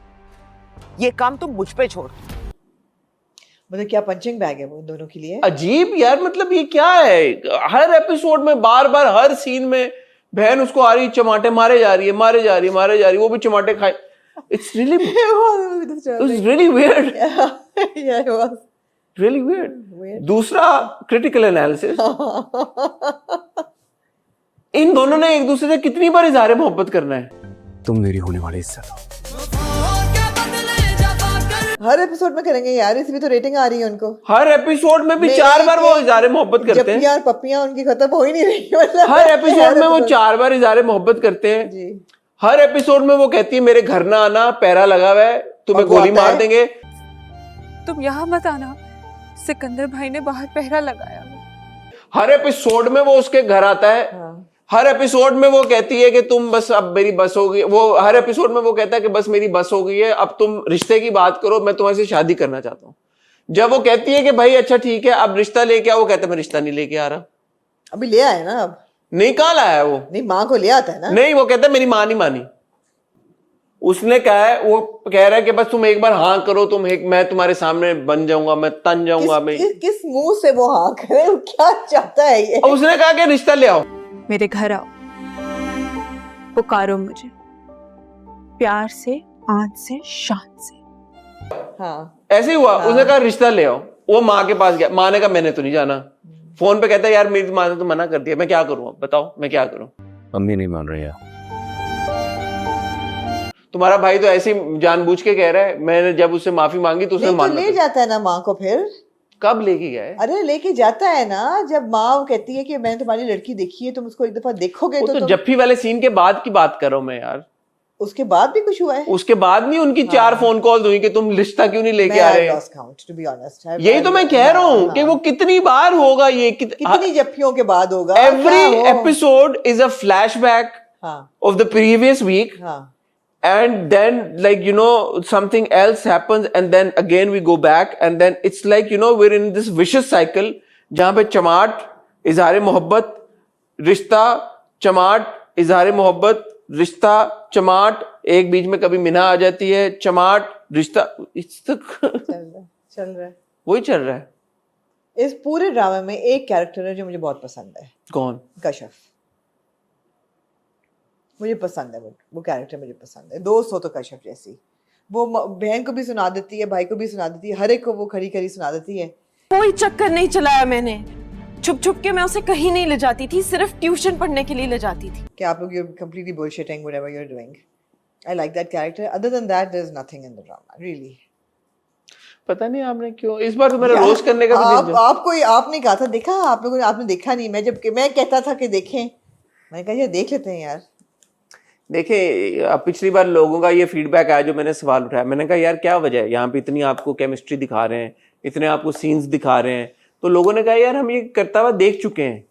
ये काम तुम मुझ पे छोड़? मतलब क्या पंचिंग बैग है वो दोनों के लिए? अजीब यार, मतलब ये क्या है, हर एपिसोड में बार बार हर सीन में बहन उसको आ रही, चमाटे मारे जा रही है, वो भी चमाटे खाए। It's really weird. Yeah, it was. Really weird. दूसरा क्रिटिकल एनालिसिस, इन दोनों ने एक दूसरे से कितनी बार इजहार मोहब्बत करना है? तुम मेरी होने वाली इज्जत हो। हर एपिसोड में करेंगे यार, इसलिए तो रेटिंग आ रही है उनको। हर एपिसोड में भी 4 बार वो इजहार मोहब्बत करते हैं। जप्पियां और पप्पियां उनकी खत्म हो ही नहीं रही, मतलब हर एपिसोड में वो 4 बार इजहार मोहब्बत करते हैं जी। हर एपिसोड में वो कहती है मेरे घर ना आना, पैरा लगा हुआ है, तुम्हें और वो गोली आता मार है। देंगे। तुम यहाँ मत आना, सिकंदर भाई ने बाहर पहरा लगाया। हर एपिसोड में वो उसके घर आता है। हाँ। हर एपिसोड में वो कहती है कि तुम बस, अब मेरी बस हो गई। वो हर एपिसोड में वो कहता है कि बस मेरी बस हो गई है, अब तुम रिश्ते की बात करो, मैं तुम्हारे से शादी करना चाहता हूँ। जब वो कहती है कि भाई अच्छा ठीक है अब रिश्ता लेके आओ, वो कहता है मैं रिश्ता नहीं लेके आ रहा। अभी ले आए ना, अब नहीं, कहाँ लाया है वो? नहीं, माँ को ले आता है ना। नहीं, वो कहता है मेरी माँ नहीं मानी। उसने कहा है, वो कह रहा है कि बस तुम एक बार हाँ करो, मैं तुम्हारे सामने बन जाऊंगा, मैं तन जाऊंगा। किस मुंह से वो हाँ करे, वो क्या चाहता है ये? और उसने कहा कि रिश्ता ले आओ। मेरे घर आओ, पुकारो मुझे प्यार से, आँच से, शान से। हाँ। ऐसे ही हुआ। उसने कहा रिश्ता ले आओ। वो माँ के पास गया, माँ ने कहा मैंने तो नहीं जाना। फोन पे कहता है यार मेरी माँ ने तो मना कर दिया, मैं क्या करूँ, बताओ मैं क्या करूँ? मम्मी नहीं मान रही है। तुम्हारा भाई तो ऐसे ही जानबूझ के कह रहा है। मैंने जब उससे माफी मांगी तो उसने नहीं, तो मान ले जाता है ना माँ को फिर। कब लेके गया है? अरे लेके जाता है ना, जब माँ कहती है कि मैंने तुम्हारी लड़की देखी है, तुम उसको एक दफा देखोगे वो तो जप्फी वाले सीन के बाद की बात कर रहा हूँ मैं यार। उसके बाद भी कुछ हुआ है? उसके बाद नहीं, उनकी 4 फोन कॉल हुई कि तुम रिश्ता क्यों नहीं लेके आ रहे? यही तो मैं कह रहा हूँ कि वो कितनी बार होगा ये, कितनी जप्फियों के बाद होगा? Every episode is a flashback of the previous week, and then like you know something else happens and then again we go back and then it's like you know we're in this vicious cycle जहां पे चमाट, इजहार मोहब्बत, रिश्ता, चमाट, इजहार मोहब्बत, रिश्ता, चमाट, एक बीच में कभी मिना आ जाती है, चमाट, रिश्ता, चल रहा है वही चल रहा है। इस पूरे ड्रामे में एक कैरेक्टर है जो मुझे बहुत पसंद है। कौन? कश्यप। मुझे पसंद है वो कैरेक्टर, मुझे पसंद है। दोस्त हो तो कश्यप जैसी, वो बहन को भी सुना देती है, भाई को भी सुना देती है, हर एक को वो खड़ी खड़ी सुना देती है। कोई चक्कर नहीं चलाया मैंने, छुप छुप के मैं उसे कहीं नहीं ले जाती थी, सिर्फ ट्यूशन पढ़ने के लिए ले जाती थी। कि आप लोग you're completely bullshitting whatever you're doing. I like that character. Other than that, there's nothing in the drama, really. पता नहीं आपने क्यों इस बार तो मेरा रोस्ट करने का भी दिन आपने कहा था, देखा आप लोगों ने, आपने देखा नहीं। मैं कहता था कि देखें, मैंने कहा ये देख लेते हैं यार। देखिए पिछली बार लोगों का ये फीडबैक आया जो मैंने सवाल उठाया, मैंने कहा यार क्या वजह है, यहाँ पे इतनी आपको केमिस्ट्री दिखा रहे हैं, इतने आपको सीन्स दिखा रहे हैं, तो लोगों ने कहा यार हम ये करता हुआ देख चुके हैं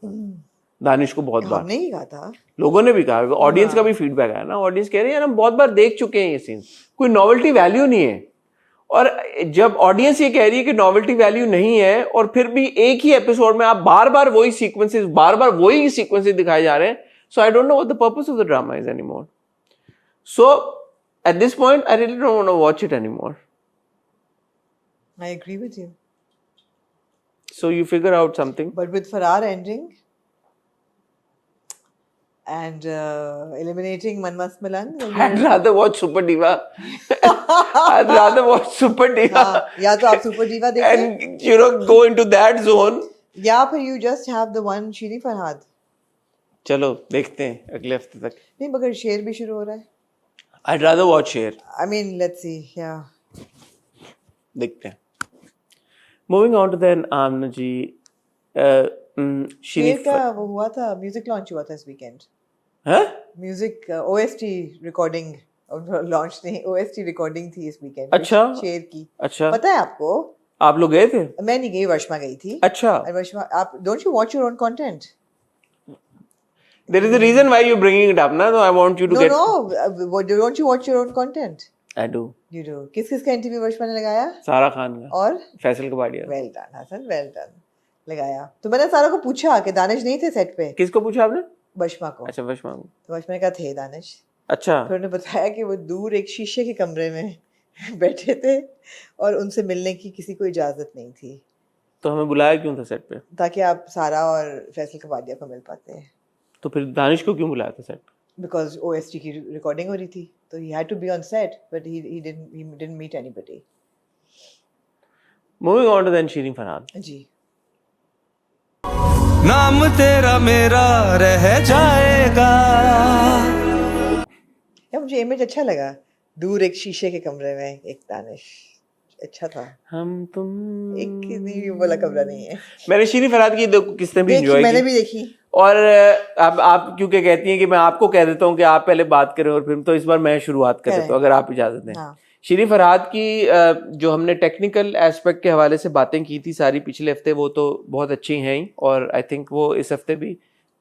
दानिश को बहुत बार। हमने ही कहा था, लोगों ने भी कहा, ऑडियंस का भी फीडबैक आया ना, ऑडियंस कह रहे हैं यार हम बहुत बार देख चुके हैं ये सीन, कोई नॉवेल्टी वैल्यू नहीं है। और जब ऑडियंस ये कह रही है कि नॉवेल्टी वैल्यू नहीं है और फिर भी एक ही एपिसोड में आप बार बार वही सीक्वेंसेस दिखाए जा रहे हैं, so I don't know what the purpose of the drama is anymore. So at this point I really don't want to watch it anymore. I agree with you. So you figure out something. But with Farrar ending and eliminating Manmas Malang, I'd rather watch Super Diva. I'd rather watch Super Diva. या तो आप Super Diva देखें and you know go into that zone. या फिर you just have the one Shiri Farhad. चलो देखते हैं अगले हफ्ते तक। नहीं मगर शेर भी शुरू हो रहा है। I'd rather watch Sher. I mean let's see, yeah. देखते हैं। Moving on to then आमना जी, शेर का वो हुआ था, म्यूजिक लॉन्च हुआ था इस वीकेंड. हाँ? म्यूजिक OST रिकॉर्डिंग लॉन्च नहीं, OST रिकॉर्डिंग थी इस वीकेंड. अच्छा. शेर की. अच्छा. पता है आपको? आप लोग गए थे? मैं नहीं गई, वर्षमा गई थी. अच्छा. और वर्षमा, आप don't you watch your own content? There is a reason why you're bringing it up, na? So I want you to get. No, don't you watch your own content? I do. You do. किस का interview वर्षमा ने लगाया? सारा खान का. और Faisal Kapadia. Well done Hasan, well done. लगाया. तो मैंने सारा को पूछा कि दानिश नहीं थे सेट पे. किसको पूछा आपने? वर्षमा को. अच्छा, वर्षमा को. तो वर्षमा ने कहा थे दानिश. अच्छा. फिर उन्होंने बताया कि वो दूर एक शीशे के कमरे में बैठे थे और उनसे मिलने की किसी को इजाजत नहीं थी. तो हमें बुलाया क्यों था सेट पे? ताकि आप सारा और फैसल कबाड़िया को मिल पाते हैं. तो फिर दानिश को क्यों बुलाया था सेट? Because OST की रिकॉर्डिंग हो रही थी, तो he had to be on set, but he didn't meet anybody. Moving on to then Shirin Farhad. जी. नाम तेरा मेरा रह जाएगा. यार मुझे इमेज अच्छा लगा, दूर एक शीशे के कमरे में एक दानिश. अच्छा था. हम तुम एक नहीं वाला कमरा नहीं है. मैंने शिरीन फरहाद की किसने भी देखी, एंजॉय मैंने की. भी देखी. और अब आप क्योंकि कहती हैं कि मैं आपको कह देता हूँ कि आप पहले बात करें और फिर तो इस बार मैं शुरुआत कर देता हूँ अगर आप इजाजत दें. हाँ. शिरीन फरहाद की जो हमने टेक्निकल एस्पेक्ट के हवाले से बातें की थी सारी पिछले हफ्ते, वो तो बहुत अच्छी हैं ही और आई थिंक वो इस हफ्ते भी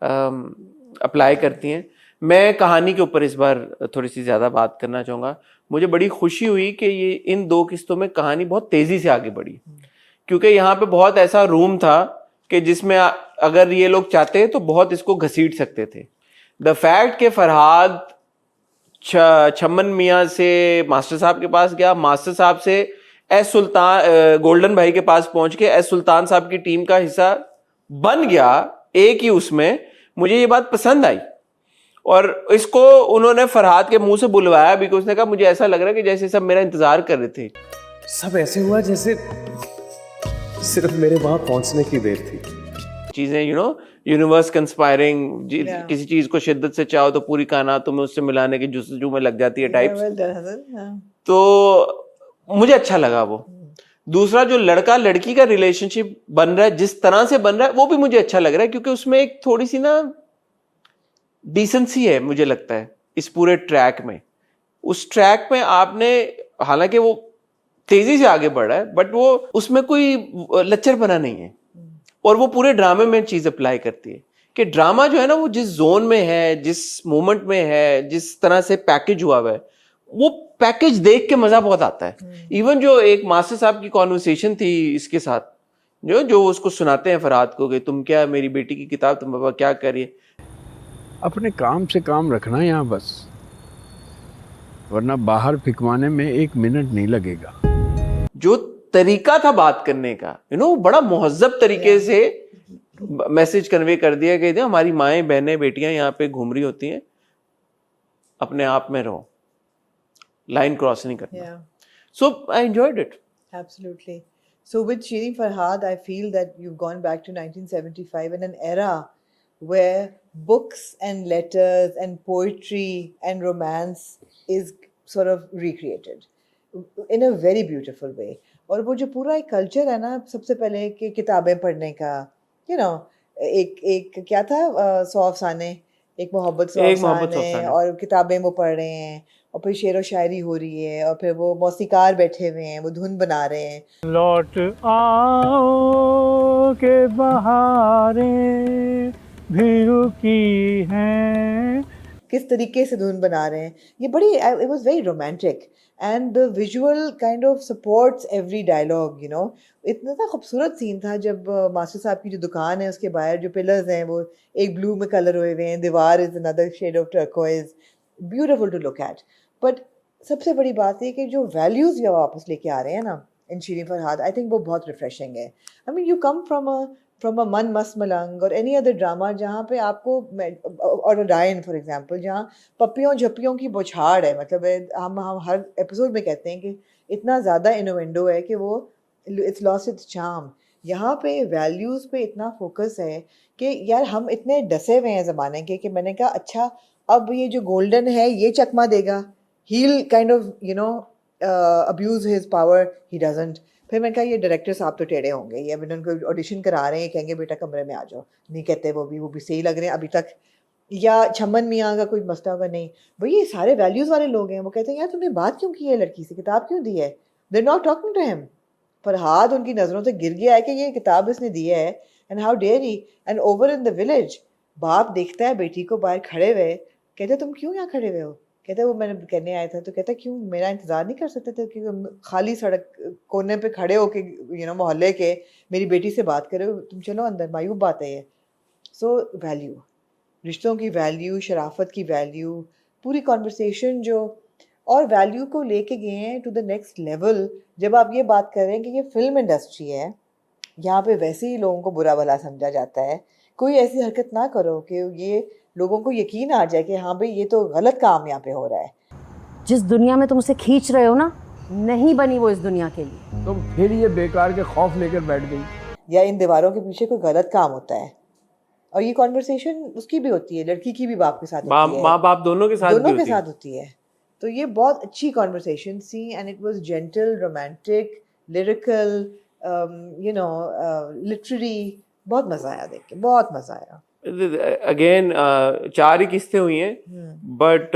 अप्लाई करती हैं. मैं कहानी के ऊपर इस बार थोड़ी सी ज़्यादा बात करना चाहूँगा. मुझे बड़ी खुशी हुई कि ये इन 2 किस्तों में कहानी बहुत तेज़ी से आगे बढ़ी, क्योंकि यहाँ पे बहुत ऐसा रूम था कि जिसमें अगर ये लोग चाहते तो बहुत इसको घसीट सकते थे. द फैक्ट कि फरहाद छम्मन मियाँ से मास्टर साहब के पास गया, मास्टर साहब से एस सुल्तान गोल्डन भाई के पास पहुंच के एस सुल्तान साहब की टीम का हिस्सा बन गया एक ही उसमें, मुझे ये बात पसंद आई. और इसको उन्होंने फरहाद के मुंह से बुलवाया बिकॉज उसने कहा मुझे ऐसा लग रहा है कि जैसे सब मेरा इंतजार कर रहे थे. सब ऐसे हुआ जैसे सिर्फ मेरे वहां पहुंचने की देर थी. चीजें यूनिवर्स कंस्पायरिंग, किसी चीज को शिद्दत से चाहो तो पूरी कायनात तुम्हें उससे मिलाने की जुस्तजू में लग जाती है टाइप्स. तो मुझे अच्छा लगा वो. दूसरा जो लड़का लड़की का रिलेशनशिप बन रहा है जिस तरह से बन रहा है वो भी मुझे अच्छा लग रहा है, क्योंकि उसमें एक थोड़ी सी ना डिसेंसी है मुझे लगता है इस पूरे ट्रैक में. उस ट्रैक में आपने, हालांकि वो तेजी से आगे बढ़ रहा है बट वो उसमें कोई लच्चर बना नहीं है और वो पूरे ड्रामे में चीज अप्लाई करती है कि ड्रामा जो है ना वो जिस जोन में है, जिस मोमेंट में है, जिस तरह से पैकेज हुआ हुआ है, वो पैकेज देख के मजा बहुत आता है. इवन जो एक मास्टर साहब की कॉन्वर्सेशन थी इसके साथ, जो उसको सुनाते हैं फरहाद को कि तुम क्या मेरी बेटी की किताब तुम बाबा क्या करिए. अपने काम से काम रखना यहाँ बस, वरना बाहर फिकवाने में 1 मिनट नहीं लगेगा. जो तरीका था बात करने का, बड़ा मुहज्जब तरीके से मैसेज कन्वे कर दिया कि हमारी माएं बहनें बेटियां यहाँ पे घूम रही होती हैं, अपने आप में रहो, लाइन क्रॉस नहीं करना. So I enjoyed it. Absolutely. So with Shirin Farhad, I feel that you've gone back to 1975 in an era where books and letters and poetry and romance is sort of recreated in a very beautiful way. और वो जो पूरा एक culture है ना, सबसे पहले कि किताबें पढ़ने का, एक क्या था, 100 अफसाने, एक मोहब्बत 100 अफसाने, और किताबें वो पढ़ रहे हैं और फिर शेर व शायरी हो रही है और फिर वो मौसीकार बैठे हुए हैं, वो धुन बना रहे हैं. लौट आओ के बहारें भी रुकी हैं. किस तरीके से धुन बना रहे हैं, ये बड़ी, it was very romantic and the visual kind of supports every dialogue. इतना सा खूबसूरत सीन था जब मास्टर साहब की जो दुकान है उसके बाहर जो पिलर्स हैं वो एक ब्लू में कलर हुए हुए हैं, दीवार is another shade of turquoise, beautiful to look at. But सबसे बड़ी बात है कि जो वैल्यूज ये वापस लेके आ रहे हैं ना इन शिरीन फरहाद, आई थिंक वो बहुत रिफ्रेशिंग है. I mean you come from a मन मस्त मलंग और एनी अदर ड्रामा जहाँ पे आपको, और डायन फॉर एग्जांपल, जहाँ पप्पियों झप्पियों की बौछार है. मतलब हम हर एपिसोड में कहते हैं कि इतना ज़्यादा इनोवेंडो है कि वो इट्स लॉस्ट इट्स चार्म. यहाँ पे वैल्यूज़ पे इतना फोकस है कि यार हम इतने डसे हुए हैं ज़माने के कि मैंने कहा अच्छा अब ये जो गोल्डन है ये चकमा देगा, he'll kind of abuse his power. He doesn't. फिर मैंने कहा ये डायरेक्टर साहब तो टेढ़े होंगे, ये अभी उनको ऑडिशन करा रहे हैं, कहेंगे बेटा कमरे में आ जाओ, नहीं कहते वो भी सही लग रहे हैं अभी तक। या छमन मियाँ का कोई मसला होगा, नहीं भाई ये सारे वैल्यूज़ वाले लोग हैं, वो कहते हैं यार तुमने बात क्यों की है लड़की से, किताब क्यों दी है, they not talking to him. Farhad उनकी नज़रों से गिर गया है कि ये किताब इसने दी है, and how dare he. And over in the village बाप देखता है बेटी को बाहर खड़े हुए, कहते तुम क्यों यहाँ खड़े हुए हो, कहते वो मैंने कहने आया था, तो कहता क्यों मेरा इंतज़ार नहीं कर सकते थे कि खाली सड़क कोने पे खड़े हो के मोहल्ले के मेरी बेटी से बात करे, तुम चलो अंदर, मायूब बात है ये। सो वैल्यू, रिश्तों की वैल्यू, शराफत की वैल्यू, पूरी कॉन्वर्सेशन जो, और वैल्यू को लेके गए हैं टू द नेक्स्ट लेवल। जब आप ये बात कर रहे हैं कि ये फिल्म इंडस्ट्री है, यहाँ पे वैसे ही लोगों को बुरा भला समझा जाता है, कोई ऐसी हरकत ना करो कि ये लोगों को यकीन आ जाए कि हाँ भाई ये तो गलत काम यहाँ पे हो रहा है। जिस दुनिया में तुम उसे खींच रहे हो ना, नहीं बनी वो इस दुनिया के लिए। तो फिर ये बेकार के खौफ लेकर बैठ गई, या इन दीवारों के पीछे कोई गलत काम होता है, और ये कॉन्वर्सेशन उसकी भी होती है, लड़की की भी बाप के साथ होती है, माँ बाप दोनों के साथ होती है। तो ये बहुत अच्छी कॉन्वर्सेशन सी, and it was gentle, romantic, lyrical, literary. बहुत मजा आया देख के, बहुत मजा आया। अगेन 4 ही किस्तें हुई हैं, बट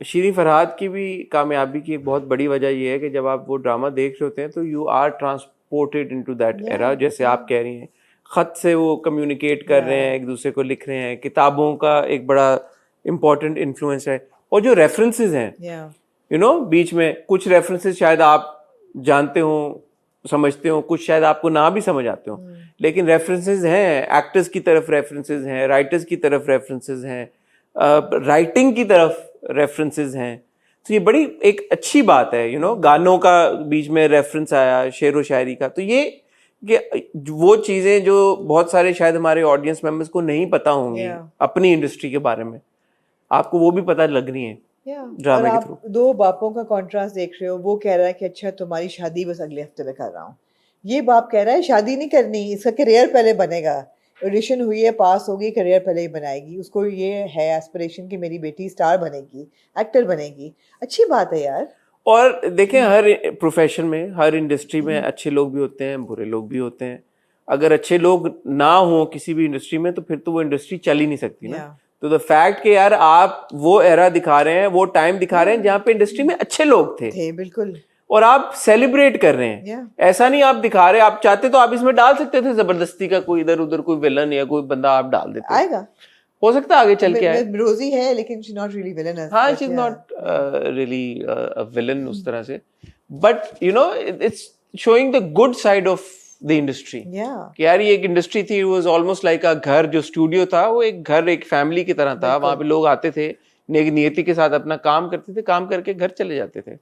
शीरी फरहाद की भी कामयाबी की एक बहुत बड़ी वजह ये है कि जब आप वो ड्रामा देख रहे होते हैं तो you are transported into that era. जैसे आप कह रही हैं, खत से वो कम्युनिकेट कर रहे हैं, एक दूसरे को लिख रहे हैं, किताबों का एक बड़ा इम्पोर्टेंट इन्फ्लुएंस है, और जो रेफरेंसेस हैं बीच में कुछ रेफरेंसेस शायद आप जानते हो, समझते हो, कुछ शायद आपको ना भी समझ आते हो, लेकिन रेफरेंसेस हैं, एक्टर्स की तरफ रेफरेंसेस हैं, राइटर्स की तरफ रेफरेंसेस हैं, राइटिंग की तरफ रेफरेंसेस हैं। तो ये बड़ी एक अच्छी बात है, गानों का बीच में रेफरेंस आया, शेर व शायरी का। तो ये वो चीजें जो बहुत सारे शायद हमारे ऑडियंस मेंबर्स को नहीं पता होंगी अपनी इंडस्ट्री के बारे में, आपको वो भी पता लग रही है ड्रामे के थ्रू। 2 बापों का कॉन्ट्रास्ट देख रहे हो, वो कह रहा है कि अच्छा तुम्हारी शादी बस अगले हफ्ते में कर रहा हूँ, ये बाप कह रहा है शादी नहीं करनी, इसका करियर पहले बनेगा, ऑडिशन हुई है, पास होगी, करियर पहले ही बनाएगी, उसको ये है एस्पिरेशन कि मेरी बेटी स्टार बनेगी, एक्टर बनेगी। अच्छी बात है यार। और देखें, हर प्रोफेशन में, हर इंडस्ट्री में अच्छे लोग भी होते हैं, बुरे लोग भी होते हैं। अगर अच्छे लोग ना हो किसी भी इंडस्ट्री में तो फिर तो वो इंडस्ट्री चल ही नहीं सकती ना। तो द फैक्ट कि यार आप वो एरा दिखा रहे हैं, वो टाइम दिखा रहे हैं जहाँ पे इंडस्ट्री में अच्छे लोग थे बिल्कुल, और आप सेलिब्रेट कर रहे हैं। ऐसा नहीं आप दिखा रहे, आप चाहते तो आप इसमें डाल सकते थे जबरदस्ती का कोई इधर उधर कोई विलन या कोई बंदा आप डाल देते, आएगा, हो सकता है आगे चल के आए। रोजी है लेकिन शी नॉट रियली विलन। हाँ, she is not really a villain उस तरह से, but it's showing the good side of the industry. कि यार ये एक इंडस्ट्री थी, वाज ऑलमोस्ट लाइक अ घर। जो स्टूडियो था वो एक घर, एक फैमिली की तरह था। वहां पे लोग आते थे, नेक नियति के साथ अपना काम करते थे, काम करके घर चले जाते थे।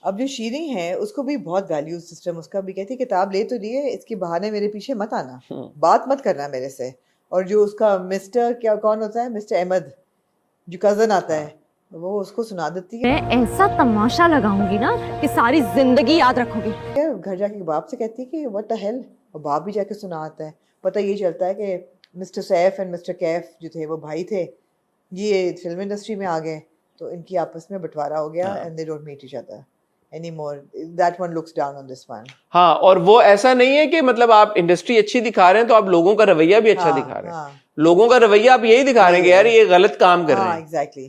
अब जो शीरी है उसको भी बहुत वैल्यू सिस्टम उसका भी, कहती किताब ले तो ली है, इसके बहाने मेरे पीछे मत आना, बात मत करना मेरे से। और जो उसका मिस्टर कौन होता है, मिस्टर अहमद जो कजन आता है, वो उसको सुना देती है, मैं ऐसा तमाशा लगाऊंगी ना कि सारी जिंदगी याद रखोगी। घर जाके बाप से कहती है कि व्हाट द हेल, और बाप भी जाके सुना आता है। पता ये चलता है कि mister Saif and mister Kaif जो थे वो भाई थे, ये फिल्म इंडस्ट्री में आ गए, तो इनकी आपस में बंटवारा हो गया, and they don't meet each other anymore. That one looks down on this one. हाँ, और वो ऐसा नहीं है कि मतलब आप इंडस्ट्री अच्छी दिखा रहे हैं तो आप लोगों का रवैया भी अच्छा दिखा रहे हैं। लोगों का रवैया आप यही दिखा रहे हैं कि यार ये गलत काम कर रहे हैं। Exactly.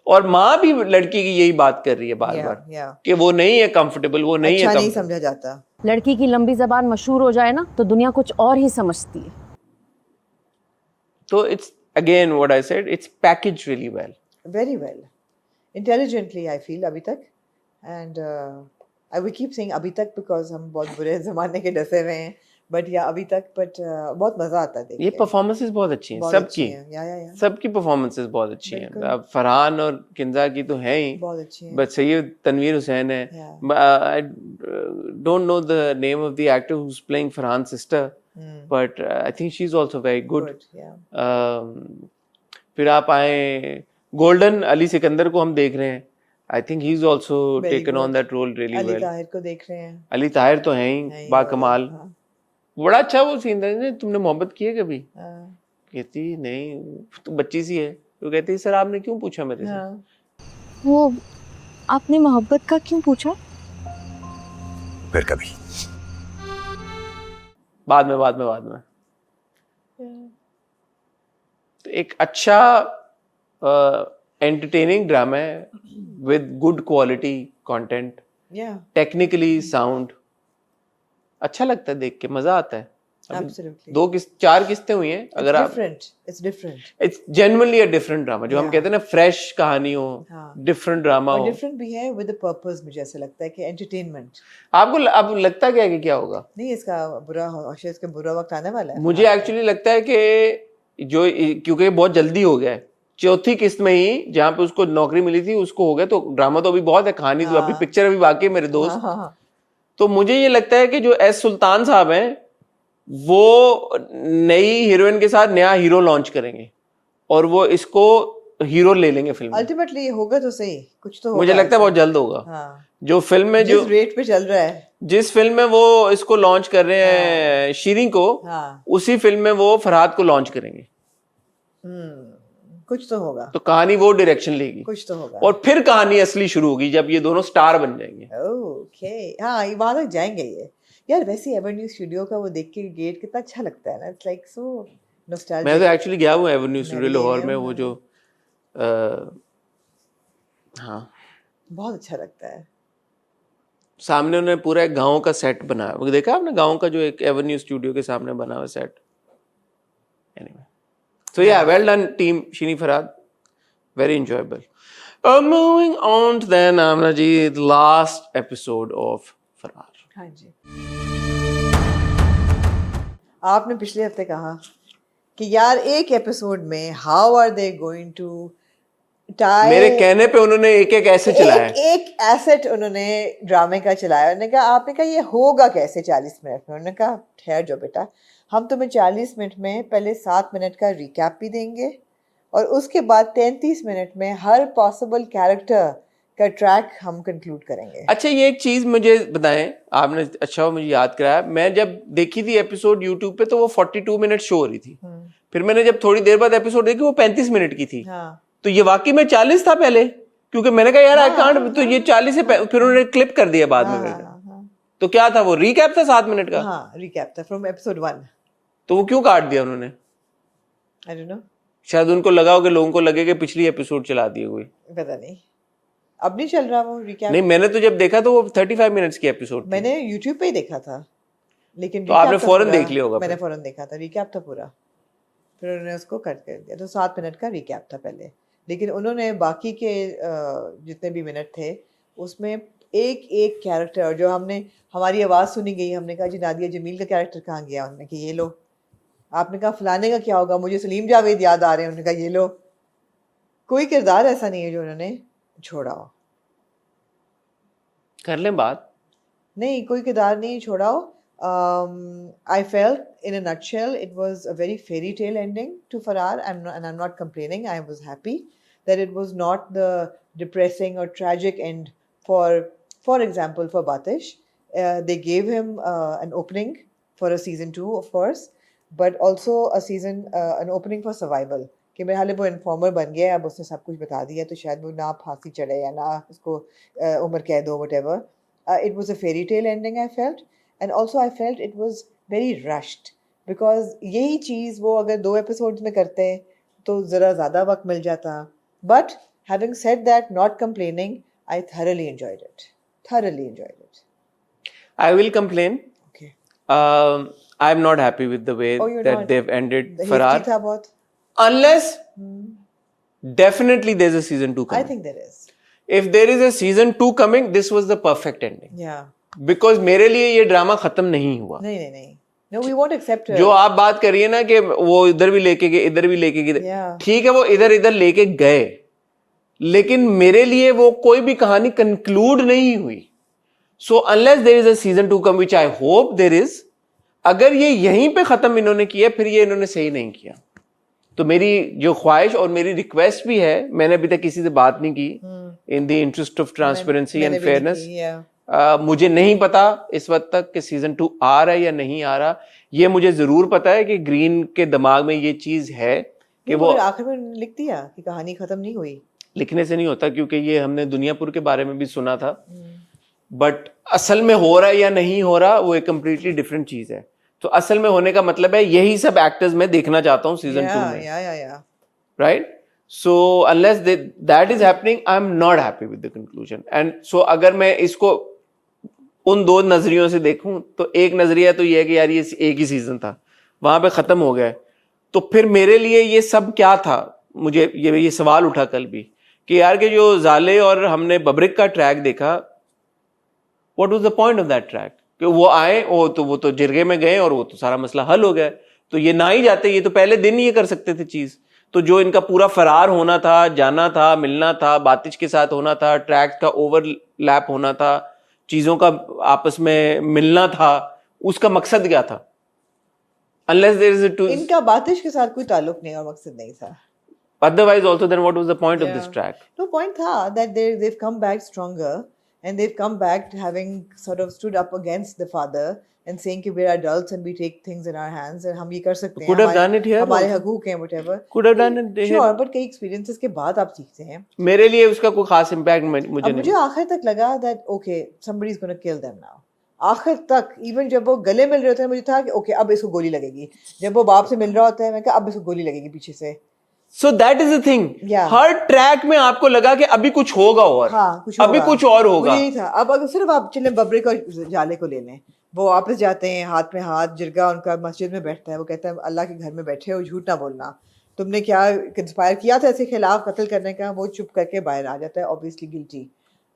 और माँ भी लड़की की यही बात कर रही है बार बार कि वो नहीं है कंफर्टेबल, वो नहीं है, नहीं समझा जाता। लड़की की लंबी जबान मशहूर हो जाए ना तो दुनिया कुछ और ही समझती है। तो it's again what I said, it's packaged really well, very well, intelligently I feel अभी तक। And I will keep saying अभी तक बिकॉज हम बहुत बुरे जमाने के डसे हुए हैं, बट या अभी तक, बट बहुत मजा आता है। ये परफॉर्मेंसेस बहुत अच्छी हैं सबकी, सबकी परफॉर्मेंसेस बहुत अच्छी हैं। अब फरहान और किंजा की तो है ही बहुत अच्छी हैं, बट सैयद तनवीर हुसैन है। I don't know the name of the actor who is playing Farhan sister, but I think she is also very good. फिर आप आए गोल्डन, अली सिकंदर को हम देख रहे हैं। I think he's also taken on that role really well. Ali Tahir को देख रहे हैं। अली ताहिर तो हैं ही बाकमाल। बड़ा अच्छा वो सीन था, तुमने मोहब्बत की है कभी? कहती नहीं, तू बच्ची सी है। तो कहती सर आपने क्यों पूछा मेरे से? वो आपने मोहब्बत का क्यों पूछा? फिर कभी बाद में तो एक अच्छा एंटरटेनिंग ड्रामा है with good quality content, technically sound, अच्छा लगता है देख के, मजा आता है। Absolutely. 4 किस्तें हुई हैं। अगर आप it's genuinely a different drama, जो हम कहते हैं ना फ्रेश कहानी हो, डिफरेंट ड्रामा हो, डिफरेंट भी है विद अ पर्पस। मुझे ऐसा लगता है कि एंटरटेनमेंट। आपको अब लगता क्या है कि क्या होगा? नहीं, इसका बुरा वक्त आने वाला है। मुझे एक्चुअली लगता है कि जो, क्योंकि बहुत जल्दी हो गया है, 4थी किस्त में ही जहाँ पे उसको नौकरी मिली थी उसको हो गया, तो ड्रामा तो अभी बहुत है, कहानी तो अभी, पिक्चर अभी बाकी है मेरे दोस्त। तो मुझे ये लगता है कि जो एस सुल्तान साहब हैं वो नई हीरोइन के साथ नया हीरो लॉन्च करेंगे और वो इसको हीरो ले लेंगे फिल्म। अल्टीमेटली होगा तो सही, कुछ तो होगा। मुझे लगता है बहुत जल्द होगा। जो फिल्म में जो रेट पे चल रहा है, जिस फिल्म में वो इसको लॉन्च कर रहे हैं शीरीन को, उसी फिल्म में वो फरहाद को लॉन्च करेंगे। कुछ तो होगा, तो कहानी वो डायरेक्शन लेगी, कुछ तो होगा, और फिर कहानी असली शुरू होगी जब ये दोनों स्टार बन जाएंगे। ओके, हाँ, वहां तक जाएंगे ये। यार वैसे एवेन्यू स्टूडियो का वो देख के गेट कितना अच्छा लगता है ना, इट्स लाइक सो नॉस्टैल्जिक। मैं तो एक्चुअली गया हूँ एवेन्यू स्टूडियो लाहौर में, वो जो हाँ बहुत अच्छा लगता है। सामने उन्होंने पूरा एक गाँव का सेट बनाया, वो देखा आपने गाँव का जो एक एवेन्यू स्टूडियो के सामने बना हुआ set. Anyway, so yeah, well done team Shini Farhad, very enjoyable. Moving on to then Amna ji, the last episode of Farhad. हाँ जी, आपने पिछले हफ्ते कहा कि यार एक एपिसोड में how are they going to tie, मेरे कहने पे उन्होंने एक ऐसे चलाया, एक एसेट उन्होंने ड्रामे का चलाया। उन्होंने कहा, आपने कहा ये होगा कैसे 40 मिनट में? उन्होंने कहा ठहर जाओ बेटा, हम तुम्हें 40 मिनट में पहले 7 मिनट का रिकैप भी देंगे और उसके बाद 33 मिनट में हर पॉसिबल कैरेक्टर का ट्रैक हम कंक्लूड करेंगे। अच्छा, ये एक चीज मुझे बताएं, आपने अच्छा मुझे याद कराया। मैं जब देखी थी एपिसोड यूट्यूब पे तो वो 42 मिनट शो हो रही थी, फिर मैंने जब थोड़ी देर बाद एपिसोड देखी वो 35 मिनट की थी। तो ये वाकई में 40 था पहले, क्योंकि मैंने कहा यार आई कांट, तो ये 40 है, फिर उन्होंने क्लिप कर दिया बाद में। तो क्या था वो, रिकैप था 7 मिनट का? हाँ, रिकैप था फ्रॉम एपिसोड 1। तो वो क्यों काट दिया उन्होंने? आई डोंट नो, शायद उनको लगा हो कि लोगों को लगे कि पिछली एपिसोड चला दिए कोई, पता नहीं, अब नहीं चल रहा वो रिकैप। नहीं, मैंने तो जब देखा तो वो 35 मिनट्स की एपिसोड, मैंने YouTube पे ही देखा था, लेकिन तो आपने फौरन देख लिया होगा। मैंने फौरन देखा था, रिकैप था पूरा, फिर उन्होंने उसको कट कर दिया। तो 7 मिनट का रिकैप था पहले, लेकिन उन्होंने बाकी के जितने भी मिनट थे उसमें एक एक कैरेक्टर, जो हमने, हमारी आवाज़ सुनी गई, हमने कहा जी नादिया जमील का कैरेक्टर कहाँ गया? उन्होंने कहा ये लो। आपने कहा फलाने का क्या होगा? मुझे सलीम जावेद याद आ रहे हैं। उन्होंने कहा ये लो। कोई किरदार ऐसा नहीं है जो उन्होंने छोड़ा हो। कर लें बात, नहीं, कोई किरदार नहीं छोड़ा हो। I felt in a nutshell it was a very fairy tale ending to Farhad, and I'm not complaining. I was happy that it was not the depressing or tragic end for example for Batish. They gave him an opening for a season 2, of course, but also an opening for survival. कि मेरे हाले वो informer बन गया, अब उसने सब कुछ बता दिया, तो शायद वो ना फांसी चढ़े या ना उसको उम्र कैद हो, whatever. It was a fairy tale ending, I felt. And also I felt it was very rushed, because यही चीज़ वो अगर 2 एपिसोड्स में करते तो ज़रा ज़्यादा वक्त मिल जाता। But having said that, not complaining, I thoroughly enjoyed it. I will complain. Okay. I'm not happy with the way that they've ended Farhad. था बहुत। Unless definitely there's a season 2 coming. I think there is. If there is a season 2 coming, this was the perfect ending. Yeah. Because मेरे लिए ये drama खत्म नहीं हुआ। नहीं। No, we won't accept it. जो आप बात करिए ना कि वो इधर भी लेके गए, इधर भी लेके गए, ठीक है, वो इधर लेके गए, लेकिन मेरे लिए वो कोई भी कहानी कंक्लूड नहीं हुई। So unless there is a season 2 come, which I hope there is, अगर ये यहीं पे खत्म इन्होंने किया, फिर ये इन्होंने सही नहीं किया। तो मेरी जो ख्वाहिश और मेरी रिक्वेस्ट भी है, मैंने अभी तक किसी से बात नहीं की, in the interest of transparency and fairness. मुझे नहीं पता इस वक्त तक कि सीजन 2 आ रहा है या नहीं आ रहा। ये मुझे जरूर पता है कि ग्रीन के दिमाग में ये चीज है कि वो आखिर में लिख दिया कि कहानी खत्म नहीं हुई। लिखने से नहीं होता, क्योंकि ये हमने दुनियापुर के बारे में भी सुना था, बट असल में हो रहा है या नहीं हो रहा वो एक कंप्लीटली डिफरेंट चीज है। तो असल में होने का मतलब है यही सब एक्टर्स मैं देखना चाहता हूँ सीजन 2 में, yeah. right? So unless that is happening, I am not happy with the conclusion. And so अगर मैं इसको उन दो नजरियों से देखूं तो एक नजरिया तो ये है कि यार ये एक ही सीजन था, वहां पे खत्म हो गया, तो फिर मेरे लिए ये सब क्या था? मुझे ये सवाल उठा कल भी कि यार के जो जाले और हमने बब्रिक का ट्रैक देखा, what was the point of that track? कि वो आए वो तो जिरगे में गए और वो तो सारा मसला हल हो गया, तो ये ना ही जाते, ये तो पहले दिन ये कर सकते थे चीज। तो जो इनका पूरा फरार होना था, जाना था, मिलना था, बातिश के साथ होना था, ट्रैक का ओवरलैप होना था, चीजों का आपस में मिलना था, उसका मकसद क्या था? Unless there is a twist. इनका बातिश के साथ कोई ताल्लुक नहीं और मकसद नहीं था। Otherwise also then what was the point of this track? No, point था that they've come back stronger and they've come back having sort of stood up against the father and saying कि we're adults and we take things in our hands and हम ये कर सकते हैं, Could have done it here. हमारे हकूक हैं, whatever. Could have done it here. Sure, but कई experiences के बाद आप सीखते हैं। मेरे लिए उसका कोई खास impact मुझे मुझे आखिर तक लगा that okay somebody is going to kill them now. आखिर तक इवन जब वो गले मिल रहे होते हैं मुझे था कि ओके अब इसको गोली लगेगी, जब वो बाप से मिल रहा होता है मैं कहा अब इसको गोली लगेगी पीछे से। So that is the thing. Her track में आपको लगा कि अभी कुछ होगा और अभी कुछ और होगा। यही था। अब अगर सिर्फ आप चले बब्रिक और जाले को ले लें, वो वापस जाते हैं, हाथ में हाथ, जिरगा उनका मस्जिद में बैठता है, वो कहता है अल्लाह के घर में बैठे हो, झूठ ना बोलना, तुमने क्या कंस्पायर किया था इसके खिलाफ कत्ल करने का, वो चुप करके बाहर आ जाता है ऑब्वियसली गिल्टी,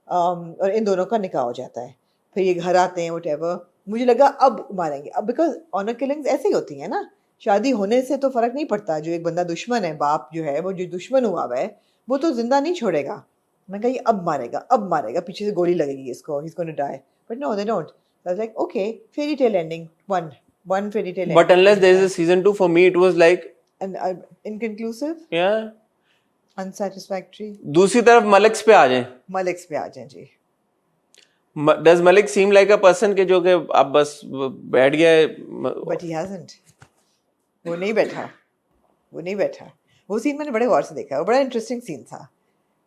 और इन दोनों का निकाह हो जाता है। फिर ये घर आते हैं व्हाटएवर, मुझे लगा अब मारेंगे, अब बिकॉज ऑनर किलिंग्स ऐसे ही होती है ना, शादी होने से तो फर्क नहीं पड़ता, जो एक बंदा दुश्मन है, बाप जो है वो जो दुश्मन हुआ हुआ है वो तो जिंदा नहीं छोड़ेगा। मैं कहा ये अब मारेगा, पीछे से गोली लगेगी इसको, he's going to die, but no they don't. So I was like okay, fairy tale ending, one fairy tale ending. But unless there is a season 2, for me it was like inconclusive, unsatisfactory. दूसरी तरफ मलिक्स पे आ जाएं जी। Does Malik seem like a person के जो कि अब बस बैठ गया है? But he hasn't. वो नहीं बैठा। वो सीन मैंने बड़े गौर से देखा, वो बड़ा इंटरेस्टिंग सीन था।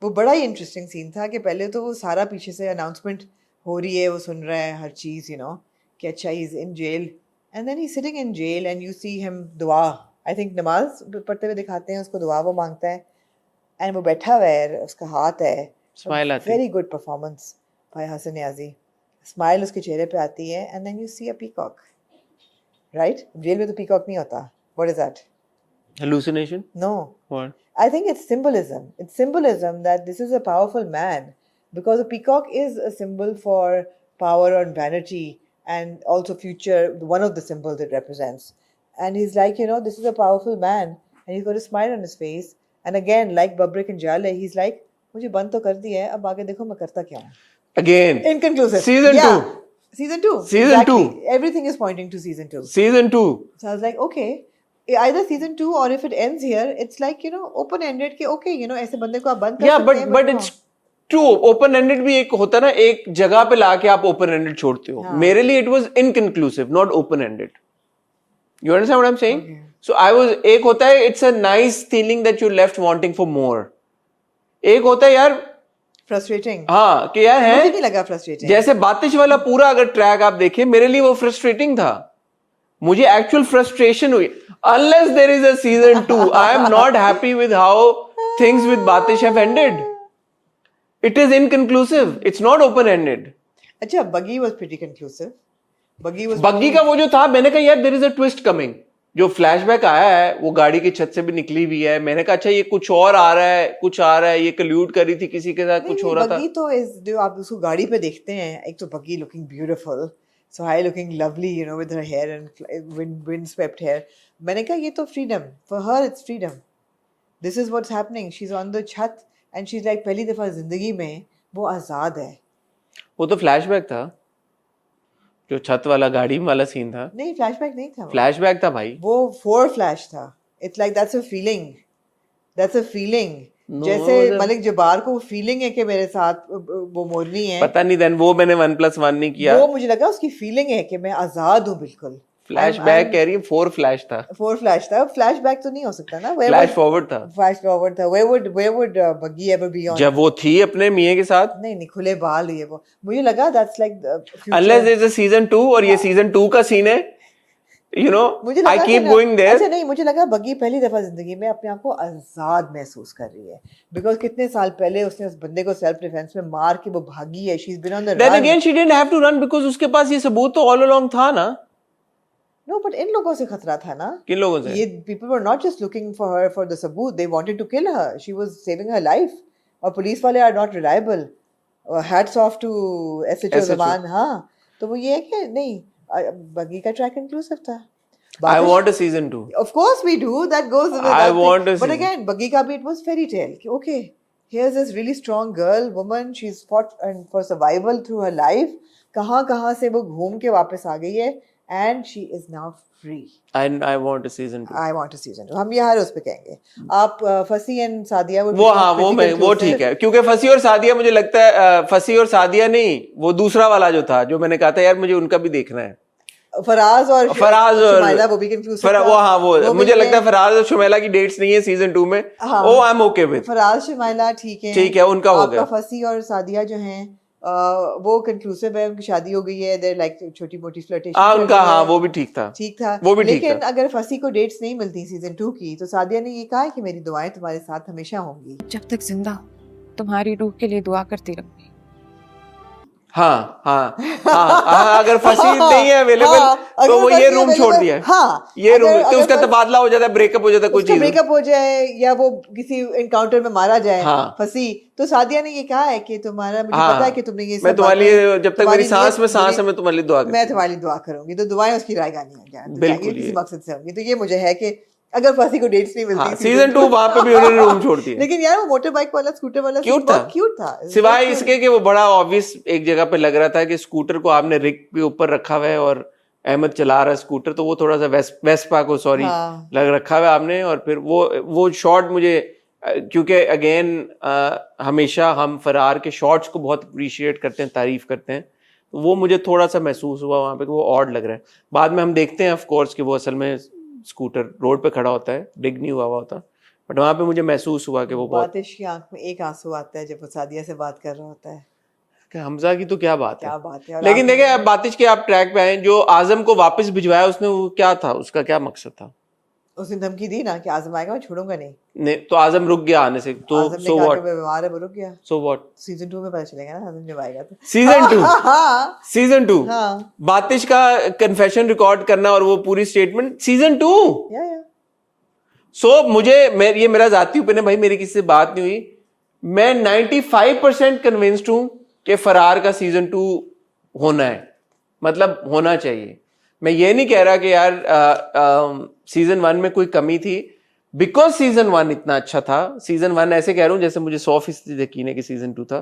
वो बड़ा ही इंटरेस्टिंग सीन था कि पहले तो वो सारा पीछे से अनाउंसमेंट हो रही है, वो सुन रहा है हर चीज़, यू नो, कि अच्छा he is in jail, and then he sitting in jail and you see him दुआ, आई थिंक नमाज पढ़ते हुए दिखाते हैं उसको, दुआ वो मांगता है, एंड वो बैठा हुआ है, उसका हाथ है, स्माइल आती है, very good performance by Hasan Niazi, smile उसके चेहरे पे आती है, and then you see a peacock, right? Jail में तो पीकॉक नहीं होता। What is that? Hallucination? No. What? I think it's symbolism. It's symbolism that this is a powerful man, because a peacock is a symbol for power and vanity and also future, one of the symbols it represents. And he's like, you know, this is a powerful man and he's got a smile on his face. And again, like Babrik and Jale, he's like, मुझे बंद तो कर दिया है, अब आगे देखो मैं करता क्या हूँ। Again. Inconclusive. Season 2. Season 2. Season exactly. 2. Everything is pointing to season 2. Season 2. So I was like, okay. Either season 2 or if it ends here, it's like, you know, open-ended के okay, you know, ऐसे बंदे को आप बंद कर सकते हैं। but it's true. Open-ended भी एक होता है ना, एक जगह पे लाके आप open-ended छोड़ते हो। मेरे लिए it was inconclusive, not open-ended. You understand what I'm saying? Okay. So I was, एक होता है it's a nice feeling that you left wanting for more. एक होता है यार frustrating. हाँ कि यार है, मुझे नहीं लगा frustrating. जैसे बातिश वाला पूरा अगर ट्रैक आप देखें, मेरे लिए वो frustrating था, मुझे actual frustration हुई। Unless there is a season 2, I am not happy with how things with Batish have ended. It is inconclusive. It's not open-ended. अच्छा, Buggy was pretty conclusive. Buggy का वो जो था, मैंने कहा यार there is a twist coming. जो flashback आया है, वो गाड़ी की छत से भी निकली हुई है, मैंने कहा अच्छा ये कुछ और आ रहा है, ये कल्यूड कर रही थी किसी के साथ, कुछ हो रहा था। Buggy तो जो आप उसको गाड़ी पे देखते हैं, एक तो Buggy looking beautiful, so high looking lovely, you know, with her hair and wind-swept hair. मैंने कहा ये तो freedom, for her it's freedom. This is what's happening. She's on the छत and she's like पहली दफा जिंदगी में वो आजाद है। वो तो फ्लैशबैक था, जो छत वाला गाड़ी वाला सीन था। नहीं, फ्लैशबैक नहीं था, फ्लैशबैक था भाई, वो फोर फ्लैश था। It's like that's a feeling. No, जैसे मलिक जब्बार को फीलिंग है कि मेरे साथ वो मोरनी है, पता नहीं, देन वो मैंने 1+1 नहीं किया, वो मुझे लगा उसकी फीलिंग है कि मैं आजाद हूँ बिल्कुल। फ्लैशबैक कह रही है, 4 फ्लैश था, फ्लैशबैक तो नहीं हो सकता ना, फ्लैश फॉरवर्ड था। Where would Buggy ever be on? जब वो थी अपने मियां के साथ, नहीं खुले बाल ये वो, मुझे लगा that's like the future. Unless there is a season 2 और ये season 2 का सीन है, you know, मुझे I लगा keep कि going there. अच्छा नहीं, मुझे लगा बग्गी पहली दफा जिंदगी में अपने आप को आजाद महसूस कर रही है, बिकॉज कितने साल पहले उसने उस बंदे को सेल्फ डिफेंस में मार के वो भागी है. She is been on the Then again, she didn't have to run because उसके पास ये सबूत तो all along था ना. नो बट इन लोगों से खतरा था ना. किन लोगों से? ये people were not just looking for her for the सबूत, they wanted to kill her. She was saving her life. और पुलिस वाले are not reliable. Hats off to SHO ज़मान. हाँ, तो वो ये है कि नहीं, बग्गी का ट्रैक इंक्लूसिव था. I want a season 2. Of course we do. That goes with I that want thing. a But season. again, buggy ka bhi, it was fairy tale. कि, okay, here's this really strong girl, woman. She's fought and for survival through her life. कहाँ से वो घूम के वापस आ गई है, and she is now free. And I want a season 2. I want a season 2. हम ये हर उस पे कहेंगे. आप फसी and सादिया would वो be हाँ, pretty वो conclusive. ठीक है, क्योंकि फसी और सादिया मुझे लगता है फसी और सादिया नहीं, वो दूसरा वाला जो था, जो मैंने कहा था यार मुझे उनका भी देखना है. फराज और शुमाइला वो भी कंफ्यूज वो हाँ वो मुझे लगता है फराज और शुमाइला की डेट्स नहीं है सीजन 2 में. Oh I am okay with Faraz Shumaila. ठीक है उनका हो गया. आपका फसी और सादिया जो हैं वो कंक्लूसिव है, उनकी शादी हो गई है, देयर लाइक छोटी मोटी फ्लर्टेशन. उनका हाँ वो भी ठीक था वो भी ठीक था. लेकिन अगर फसी को डेट्स नहीं मिलती सीजन 2 की, तो सादिया ने ये कहा है कि मेरी दुआएं तुम्हारे साथ हमेशा होंगी. जब तक जिंदा हूं तुम्हारी रूह के लिए दुआ करती रहूंगी. हाँ, अगर फसी नहीं है अवेलेबल तो वो ये रूम छोड़ दिया है. हाँ, ये रूम तो उसका तबादला हो जाता है, ब्रेकअप हो जाता है, कोई चीज ब्रेकअप हो जाए या वो किसी एनकाउंटर में मारा जाए. हाँ. फसी तो सादिया ने ये कहा है कि तुम्हारा मुझे पता है कि तुमने ये मैं तुम्हारे लिए जब तक मेरी सांस में सांस है मैं तुम्हारे लिए दुआ करूंगी. मैं तुम्हारे लिए दुआ करूंगी. तो दुआएं उसकी रायगानी हो जाए, बिल्कुल किसी मकसद से होंगी. तो ये मुझे है कि अगर फसी को डेट्स नहीं मिलती सीजन 2 वहां पे भी उन्होंने रूम छोड़ दिया. लेकिन यार वो मोटर बाइक वाला स्कूटर वाला क्यूट था. सिवाय इसके कि वो बड़ा ऑब्वियस एक जगह पे लग रहा था कि स्कूटर को आपने रिग के ऊपर रखा हुआ है और अहमद चला रहा है स्कूटर, तो वो थोड़ा सा वेस्पा को सॉरी लग रखा हुआ है आपने. और फिर वो शॉट मुझे, क्योंकि अगेन हमेशा हम फरार के शॉट्स को बहुत अप्रिशिएट करते हैं, तारीफ करते हैं, वो मुझे थोड़ा सा महसूस हुआ वहां पे कि वो ऑड लग रहा है. बाद में हम देखते हैं ऑफ कोर्स कि वो असल में स्कूटर रोड पे खड़ा होता है, डिग नहीं हुआ होता, बट वहां पे मुझे महसूस हुआ कि वो बातिश की आंख में एक आंसू आता है जब वो सादिया से बात कर रहा होता है. हमजा की तो क्या बात है. लेकिन देखिए अब बातिश के आप ट्रैक पे आए, जो आजम को वापस भिजवाया उसने, वो क्या था, उसका क्या मकसद था? उसने धमकी दी ना कि आजम आएगा मैं छोड़ूंगा नहीं. तो आजम रुक गया आने से, तो सो व्हाट, बीमार है वो रुक गया. सो व्हाट, सीजन 2 में पता चलेगा ना आजम जब आएगा तो. सीजन 2 बातिश का कन्फेशन रिकॉर्ड करना और वो पूरी स्टेटमेंट सीजन 2. सो मुझे ये मेरा जाती ओपिनियन, भाई मेरी किसी से बात नहीं हुई, मैं 95% कन्विंस्ड हूं कि फरार का सीजन 2 होना है, मतलब होना चाहिए. मैं ये नहीं कह रहा कि यार सीजन 1 में कोई कमी थी, बिकॉज सीजन 1 इतना अच्छा था. सीजन 1 ऐसे कह रहा हूं जैसे मुझे 100% यकीन है कि सीजन 2 था.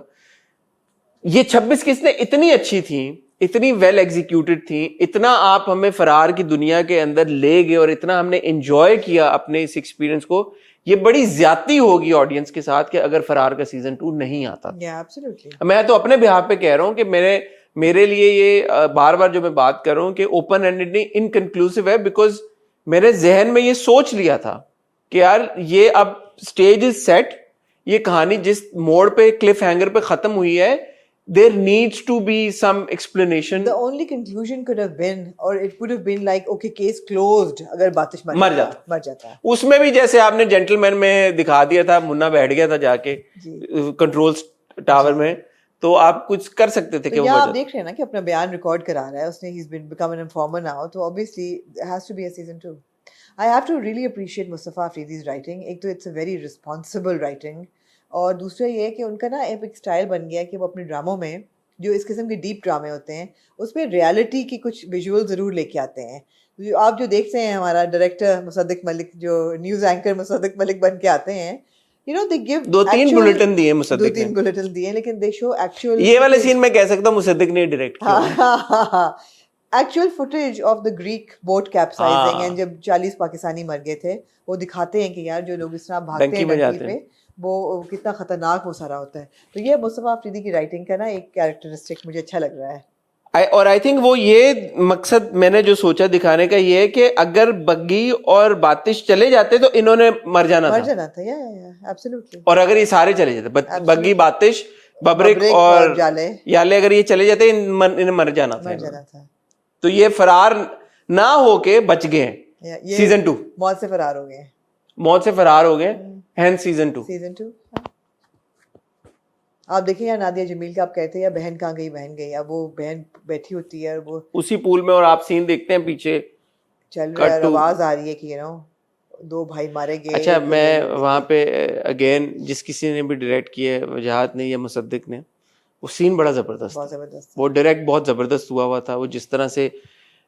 ये 26 किस्में इतनी अच्छी थी, इतनी वेल एग्जीक्यूटेड थी, इतना आप हमें फरार की दुनिया के अंदर ले गए और इतना हमने एंजॉय किया अपने इस एक्सपीरियंस को. ये बड़ी ज्यादती होगी ऑडियंस के साथ कि अगर फरार का सीजन 2 नहीं आता. मैं तो अपने बिहाफ पे कह रहा हूं कि मेरे लिए ये बार बार जो मैं बात कर रहा हूं कि ओपन एंडेड नहीं, इनकंक्लूसिव है, बिकॉज मेरे जहन में ये सोच लिया था कि यार ये अब स्टेज इज सेट, ये कहानी जिस मोड़ पे क्लिफ हैंगर पे खत्म हुई है, there needs to be some explanation. The only conclusion could have been, or it could have been like, okay, case closed. अगर बातिश मर जाता. उसमें भी जैसे आपने जेंटलमैन में दिखा दिया था, मुन्ना बैठ गया था जाके कंट्रोल टावर में, तो आप कुछ कर सकते थे. तो आप देख रहे हैं ना कि अपना बयान रिकॉर्ड करा रहा है उसने, he's become an informer now, तो obviously there has to be a season 2. I have to really appreciate Mustafa Afridi's writing. एक तो it's a very responsible writing, और दूसरा ये है कि उनका ना एक स्टाइल बन गया कि वो अपने ड्रामों में जो इस किस्म के डीप ड्रामे होते हैं उसमें रियलिटी की कुछ विजुअल ज़रूर लेके आते हैं. आप जो देखते हैं हमारा डायरेक्टर मुसद्दिक मलिक, जो न्यूज़ एंकर मुसद्दिक मलिक बन के आते हैं, you know, they give 2-3 bulletin दिए मुसद्दिक ने, 2-3 बुलेटिन दिए, लेकिन they show actual. ये वाले सीन मैं कह सकता हूँ मुसद्दिक ने डायरेक्ट किया. Actual footage of the Greek boat capsizing and जब 40 पाकिस्तानी मर गए थे, वो दिखाते हैं कि यार जो लोग इस तरह भागते हैं डंकी पे, वो कितना खतरनाक वो सारा होता है. तो ये मुस्तफा अफरीदी की राइटिंग का ना एक कैरेक्टरिस्टिक मुझे अच्छा लग रहा है. और आई थिंक वो ये मकसद मैंने जो सोचा दिखाने का ये है कि अगर बग्गी और बातिश चले जाते तो इन्होंने मर जाना था. या एब्सोल्युटली. और अगर ये सारे चले जाते, बग्गी, बातिश, बबरिक और याले अगर ये चले जाते, इन्हें मर जाना था. तो ये फरार ना होके बच गए हैं। ये सीजन 2 मौत से फरार हो गए, मौत से फरार हो गए, हैंस सीजन 2। सीजन 2 आप देखिए यार, नादिया जमील का आप कहते हैं या बहन कहाँ गई, बहन गई, अब वो बहन बैठी होती है और वो उसी पूल में, और आप सीन देखते हैं पीछे चल रहा है, आवाज आ रही है कि दो भाई मारे गए। अच्छा, मैं वहाँ पे अगेन जिस किसी ने भी डायरेक्ट किया है, वजाहत ने या मुसद्दिक ने, वो सीन बड़ा जबरदस्त, बहुत जबरदस्त, वो डायरेक्ट बहुत जबरदस्त हुआ था। वो जिस तरह से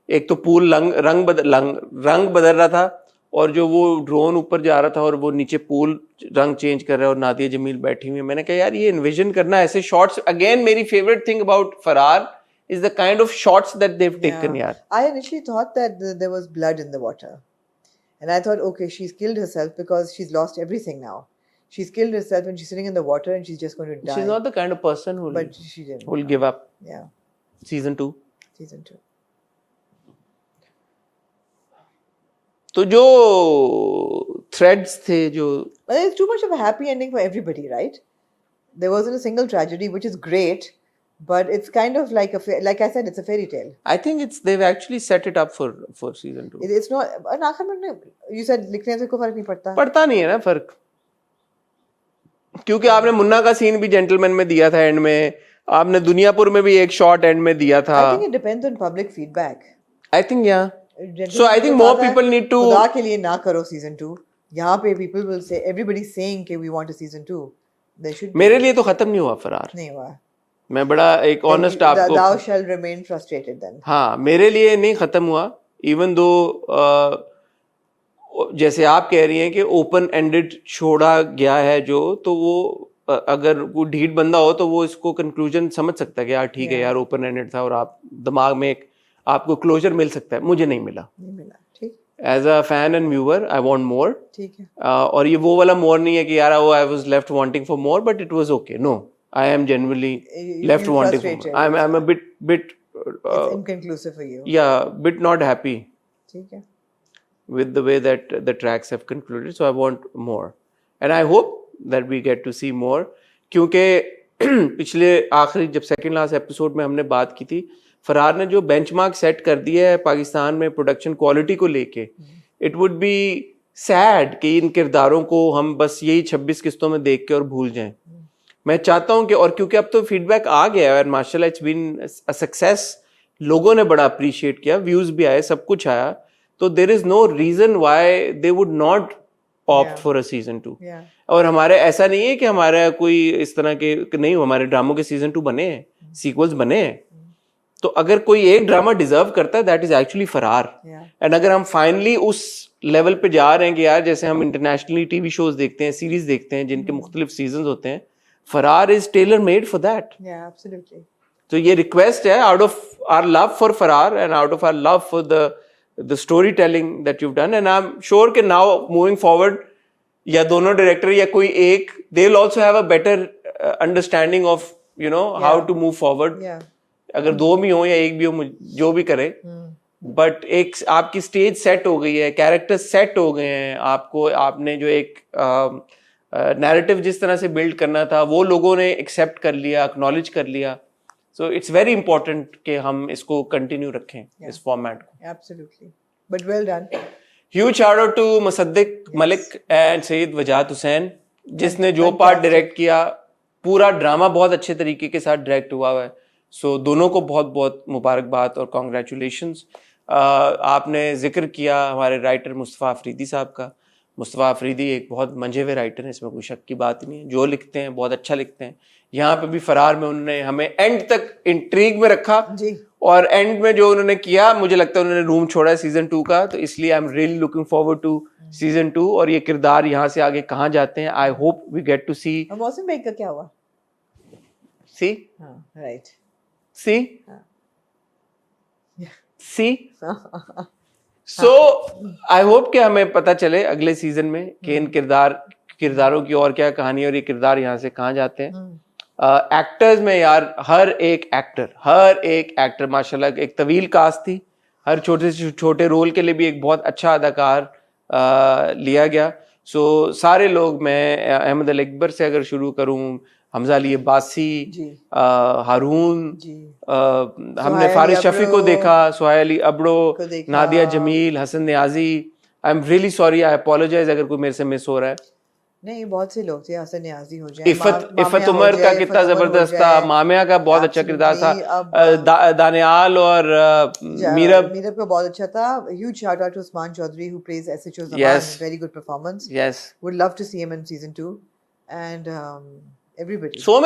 एक तो पूल रंग बदल रहा था, और जो वो ड्रोन ऊपर जा रहा था और वो नीचे पूल रंग चेंज कर रहा है और नादिया जमील बैठी हुई है। मैंने कहा यार ये इन्विजन करना ऐसे शॉट्स, अगेन मेरी फेवरेट थिंग अबाउट फरार is the kind of shots that they've taken. Yeah, I initially thought that there was blood in the water, and I thought, okay, she's killed herself because she's lost everything now. She's killed herself and she's sitting in the water and she's just going to die. She's not the kind of person who but she didn't. Will give up. Yeah. Season 2. Season 2. तो जो threads थे जो, but there's too much of a happy ending for everybody, right? There wasn't a single tragedy, which is great. But it's kind of like like I said, it's a fairy tale. I think they've actually set it up for season 2. It's not. You said लिखने से कोई फर्क नहीं पड़ता. पड़ता नहीं है ना फर्क, क्योंकि आपने मुन्ना का सीन भी जेंटलमैन में दिया था एंड में, आपने दुनियापुर में भी एक शॉट एंड में दिया था. I think it depends on public feedback. I think yeah. So I think more people need to. खुदा के लिए ना करो season 2. यहाँ पे people will say, everybody's saying कि we want a season 2. They should. मेरे लिए तो खत्म नहीं हुआ फरार. नहीं हुआ. मैं बड़ा एक ऑनेस्ट आपको, thou shall remain frustrated then. हाँ, मेरे लिए नहीं खत्म हुआ, इवन दो जैसे आप कह रही हैं कि ओपन एंडेड छोड़ा गया है जो, तो वो अगर वो ढीठ बंदा हो तो वो इसको कंक्लूजन समझ सकता है कि यार ठीक है यार ओपन एंडेड था, और आप दिमाग में एक आपको क्लोजर मिल सकता है. मुझे नहीं मिला. ठीक. As a fan and viewer I want more. ठीक है. और ये वो वाला मोर नहीं है कि यार I was left wanting for more, but it was okay. No, I am genuinely left wanting for more. I'm a bit it's inconclusive for you. Yeah, bit not happy. ठीक है. With the way that the tracks have concluded, so I want more, and I hope that we get to see more. क्योंकि पिछले आखिरी जब second last episode में हमने बात की थी, फरार ने जो बेंचमार्क सेट कर दिया है पाकिस्तान में प्रोडक्शन क्वालिटी को लेके, it would be sad कि इन किरदारों को हम बस यही 26 किस्तों में देख के और भूल जाएं. मैं चाहता हूं कि, और क्योंकि अब तो फीडबैक आ गया है, माशाल्लाह इट्स बीन अ सक्सेस, लोगों ने बड़ा अप्रिशिएट किया, व्यूज भी आए, सब कुछ आया, तो there is no reason why they would not opt for a season 2. और हमारे ऐसा नहीं है कि हमारा कोई इस तरह के नहीं, हमारे ड्रामों के सीजन 2 बने हैं, सीक्वल्स बने हैं. तो अगर कोई एक ड्रामा डिजर्व करता है दैट इज एक्चुअली फरार. एंड अगर हम फाइनली उस लेवल पे जा रहे हैं कि यार जैसे हम इंटरनेशनली टीवी शोज देखते हैं, सीरीज देखते हैं जिनके मुख्तलिफ सीजन होते हैं, Faraar is tailor made for that. तो ये रिक्वेस्ट है out of our love for Faraar and out of our love for the story telling that you done, and I am sure कि नाउ मूविंग फॉरवर्ड या दोनों director या कोई एक, they will also have a better understanding of you know how to move forward. अगर दो भी हो या एक भी हो, जो भी करे, बट एक आपकी स्टेज सेट हो गई है, कैरेक्टर सेट हो गए हैं, आपको आपने जो एक नैरेटिव जिस तरह से बिल्ड करना था वो लोगों ने एक्सेप्ट कर लिया, एक्नॉलेज कर लिया. सो इट्स वेरी इंपॉर्टेंट कि हम इसको कंटिन्यू रखें, इस फॉर्मेट को. Absolutely, but well done. Huge shout out to Musaddiq Malik and Saeed Wajahat Hussain, जिसने जो पार्ट डायरेक्ट किया, पूरा ड्रामा बहुत अच्छे तरीके के साथ डायरेक्ट हुआ है. सो दोनों को बहुत बहुत मुबारकबाद और कॉन्ग्रेचुलेशंस. आपने जिक्र किया हमारे राइटर मुस्तफ़ा अफरीदी साहब का. मुस्तफ़ा अफरीदी एक बहुत मंझे हुए राइटर हैं, इसमें कोई शक की बात ही नहीं है. जो लिखते हैं बहुत अच्छा लिखते हैं. यहाँ पे भी फरार में उन्होंने हमें एंड तक इंट्रीग में रखा जी. और एंड में जो उन्होंने किया, मुझे लगता है उन्होंने रूम छोड़ा है सीजन 2 का, तो इसलिए I am really looking forward to season 2. और ये किरदार यहाँ से आगे कहाँ जाते हैं, I hope we get to see. Mausam Baig का क्या हुआ? सी right, C C. So I hope कि हमें पता चले अगले सीजन में कि इन किरदारों की और क्या कहानी, और ये किरदार यहाँ से कहाँ जाते हैं. एक्टर्स में यार हर एक एक्टर माशाल्लाह, एक तवील कास्ट थी, हर छोटे से छोटे रोल के लिए भी एक बहुत अच्छा अदाकार लिया गया. सो सारे लोग, मैं अहमद अल अकबर से अगर शुरू करूँ, हमजा अली अब्बासी, जी हारून, जी हमने सुहाइल फारिस अली शफी को अब्रो देखा, सुहाइल अली अब्रो, को देखा। Nadia Jamil, Hasan Niazi. I am really sorry, I apologise अगर कोई मेरे से मिस हो रहा है। नहीं, बहुत से लोग थे, हसन न्याजी हो जाए, इफ़त उमर का कितना जबरदस्त था, मामिया का बहुत अच्छा किरदार था, दानियाल और मीरब का बहुत अच्छा था। Huge shout out to Usman Chaudhry who plays SHO Zaman, Yes. very good performance. Yes, Would love to see him in season 2 and everybody. So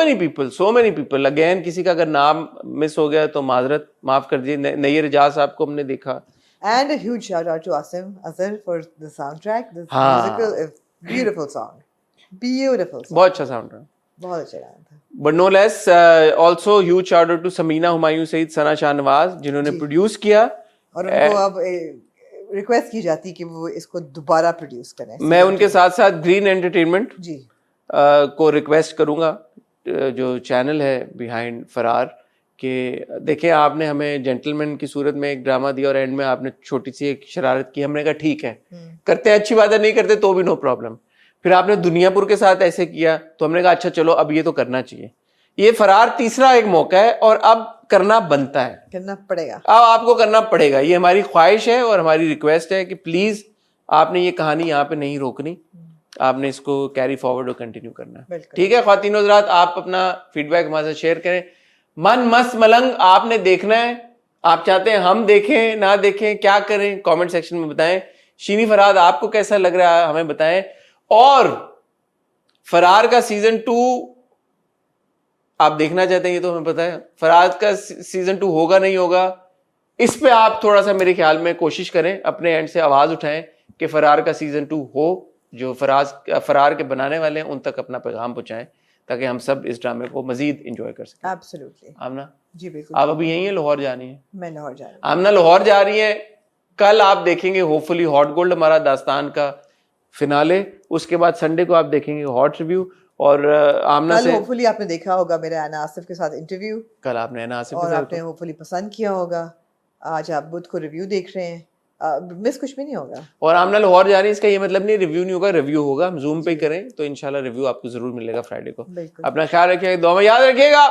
many people again, किसी का अगर नाम मिस हो गया तो माजरत, माफ कर दीजिए। नैयर इजाज साहब को हमने देखा। And a huge shout out to Asim Azhar for the soundtrack. This हाँ। musical is beautiful song. Beautiful song. बहुत अच्छा साउंड है। बहुत अच्छा गाना था। But no less also huge shout out to Samina Humayun Saeed, Sana Shahnawaz, जिन्होंने जी। प्रोड्यूस किया। और उनको अब रिक्वेस्ट की जाती कि वो इसको दोबारा प्रोड्यूस करें। मैं उनके साथ साथ ग्रीन एंटरटेनमेंट जी को रिक्वेस्ट करूंगा, जो चैनल है बिहाइंड फरार, कि देखें आपने हमें जेंटलमैन की सूरत में एक ड्रामा दिया और एंड में आपने छोटी सी एक शरारत की। हमने कहा ठीक है, करते हैं, अच्छी बात है, नहीं करते तो भी नो प्रॉब्लम। फिर आपने दुनियापुर के साथ ऐसे किया तो हमने कहा अच्छा चलो अब ये तो करना चाहिए। ये फरार तीसरा एक मौका है और अब करना बनता है, करना पड़ेगा, अब आपको करना पड़ेगा। ये हमारी ख्वाहिश है और हमारी रिक्वेस्ट है कि प्लीज आपने ये कहानी यहाँ पे नहीं रोकनी, आपने इसको कैरी फॉरवर्ड और कंटिन्यू करना है। ठीक है ख्वातीन और हज़रात, आप अपना फीडबैक हमारे साथ शेयर करें। मन मस्त मलंग आपने देखना है, आप चाहते हैं हम देखें ना देखें, क्या करें, कमेंट सेक्शन में बताएं। शीनी फराद आपको कैसा लग रहा है हमें बताएं। और फरार का सीजन 2 आप देखना चाहते हैं ये तो हमें पता है, फरार का सीजन 2 होगा नहीं होगा, इस पे आप थोड़ा सा मेरे ख्याल में कोशिश करें, अपने एंड से आवाज उठाएं कि फरार का सीजन 2 हो। जो फरार के बनाने वाले हैं उन तक अपना पैगाम पहुंचाएं ताकि हम सब इस ड्रामे को मजीद एंजॉय कर सकें। एब्सोल्युटली आमना जी बिल्कुल। आप अभी यहीं हैं, लाहौर जानी है? मैं लाहौर जा रही हूँ। आमना लाहौर जा रही है। कल आप देखेंगे होपफुली हॉट गोल्ड, हमारा दास्तान का फिनाले, उसके बाद संडे को आप देखेंगे हॉट रिव्यू। और आमना कल से होपफुली आपने देखा होगा मेरा ऐना आसिफ के साथ इंटरव्यू, कल आपने ऐना आसिफ और आपने होपफुली पसंद किया होगा। आज आप बुध को रिव्यू देख रहे हैं, मिस कुछ भी नहीं होगा। और आमना लाहौर जा रही है, इसका ये मतलब नहीं रिव्यू नहीं होगा, रिव्यू होगा। हम जूम पे करें तो इंशाल्लाह रिव्यू आपको जरूर मिलेगा फ्राइडे को। अपना ख्याल रखिएगा, दुआ में याद रखिएगा।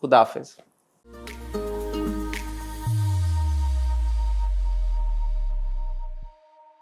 खुदा हाफिज।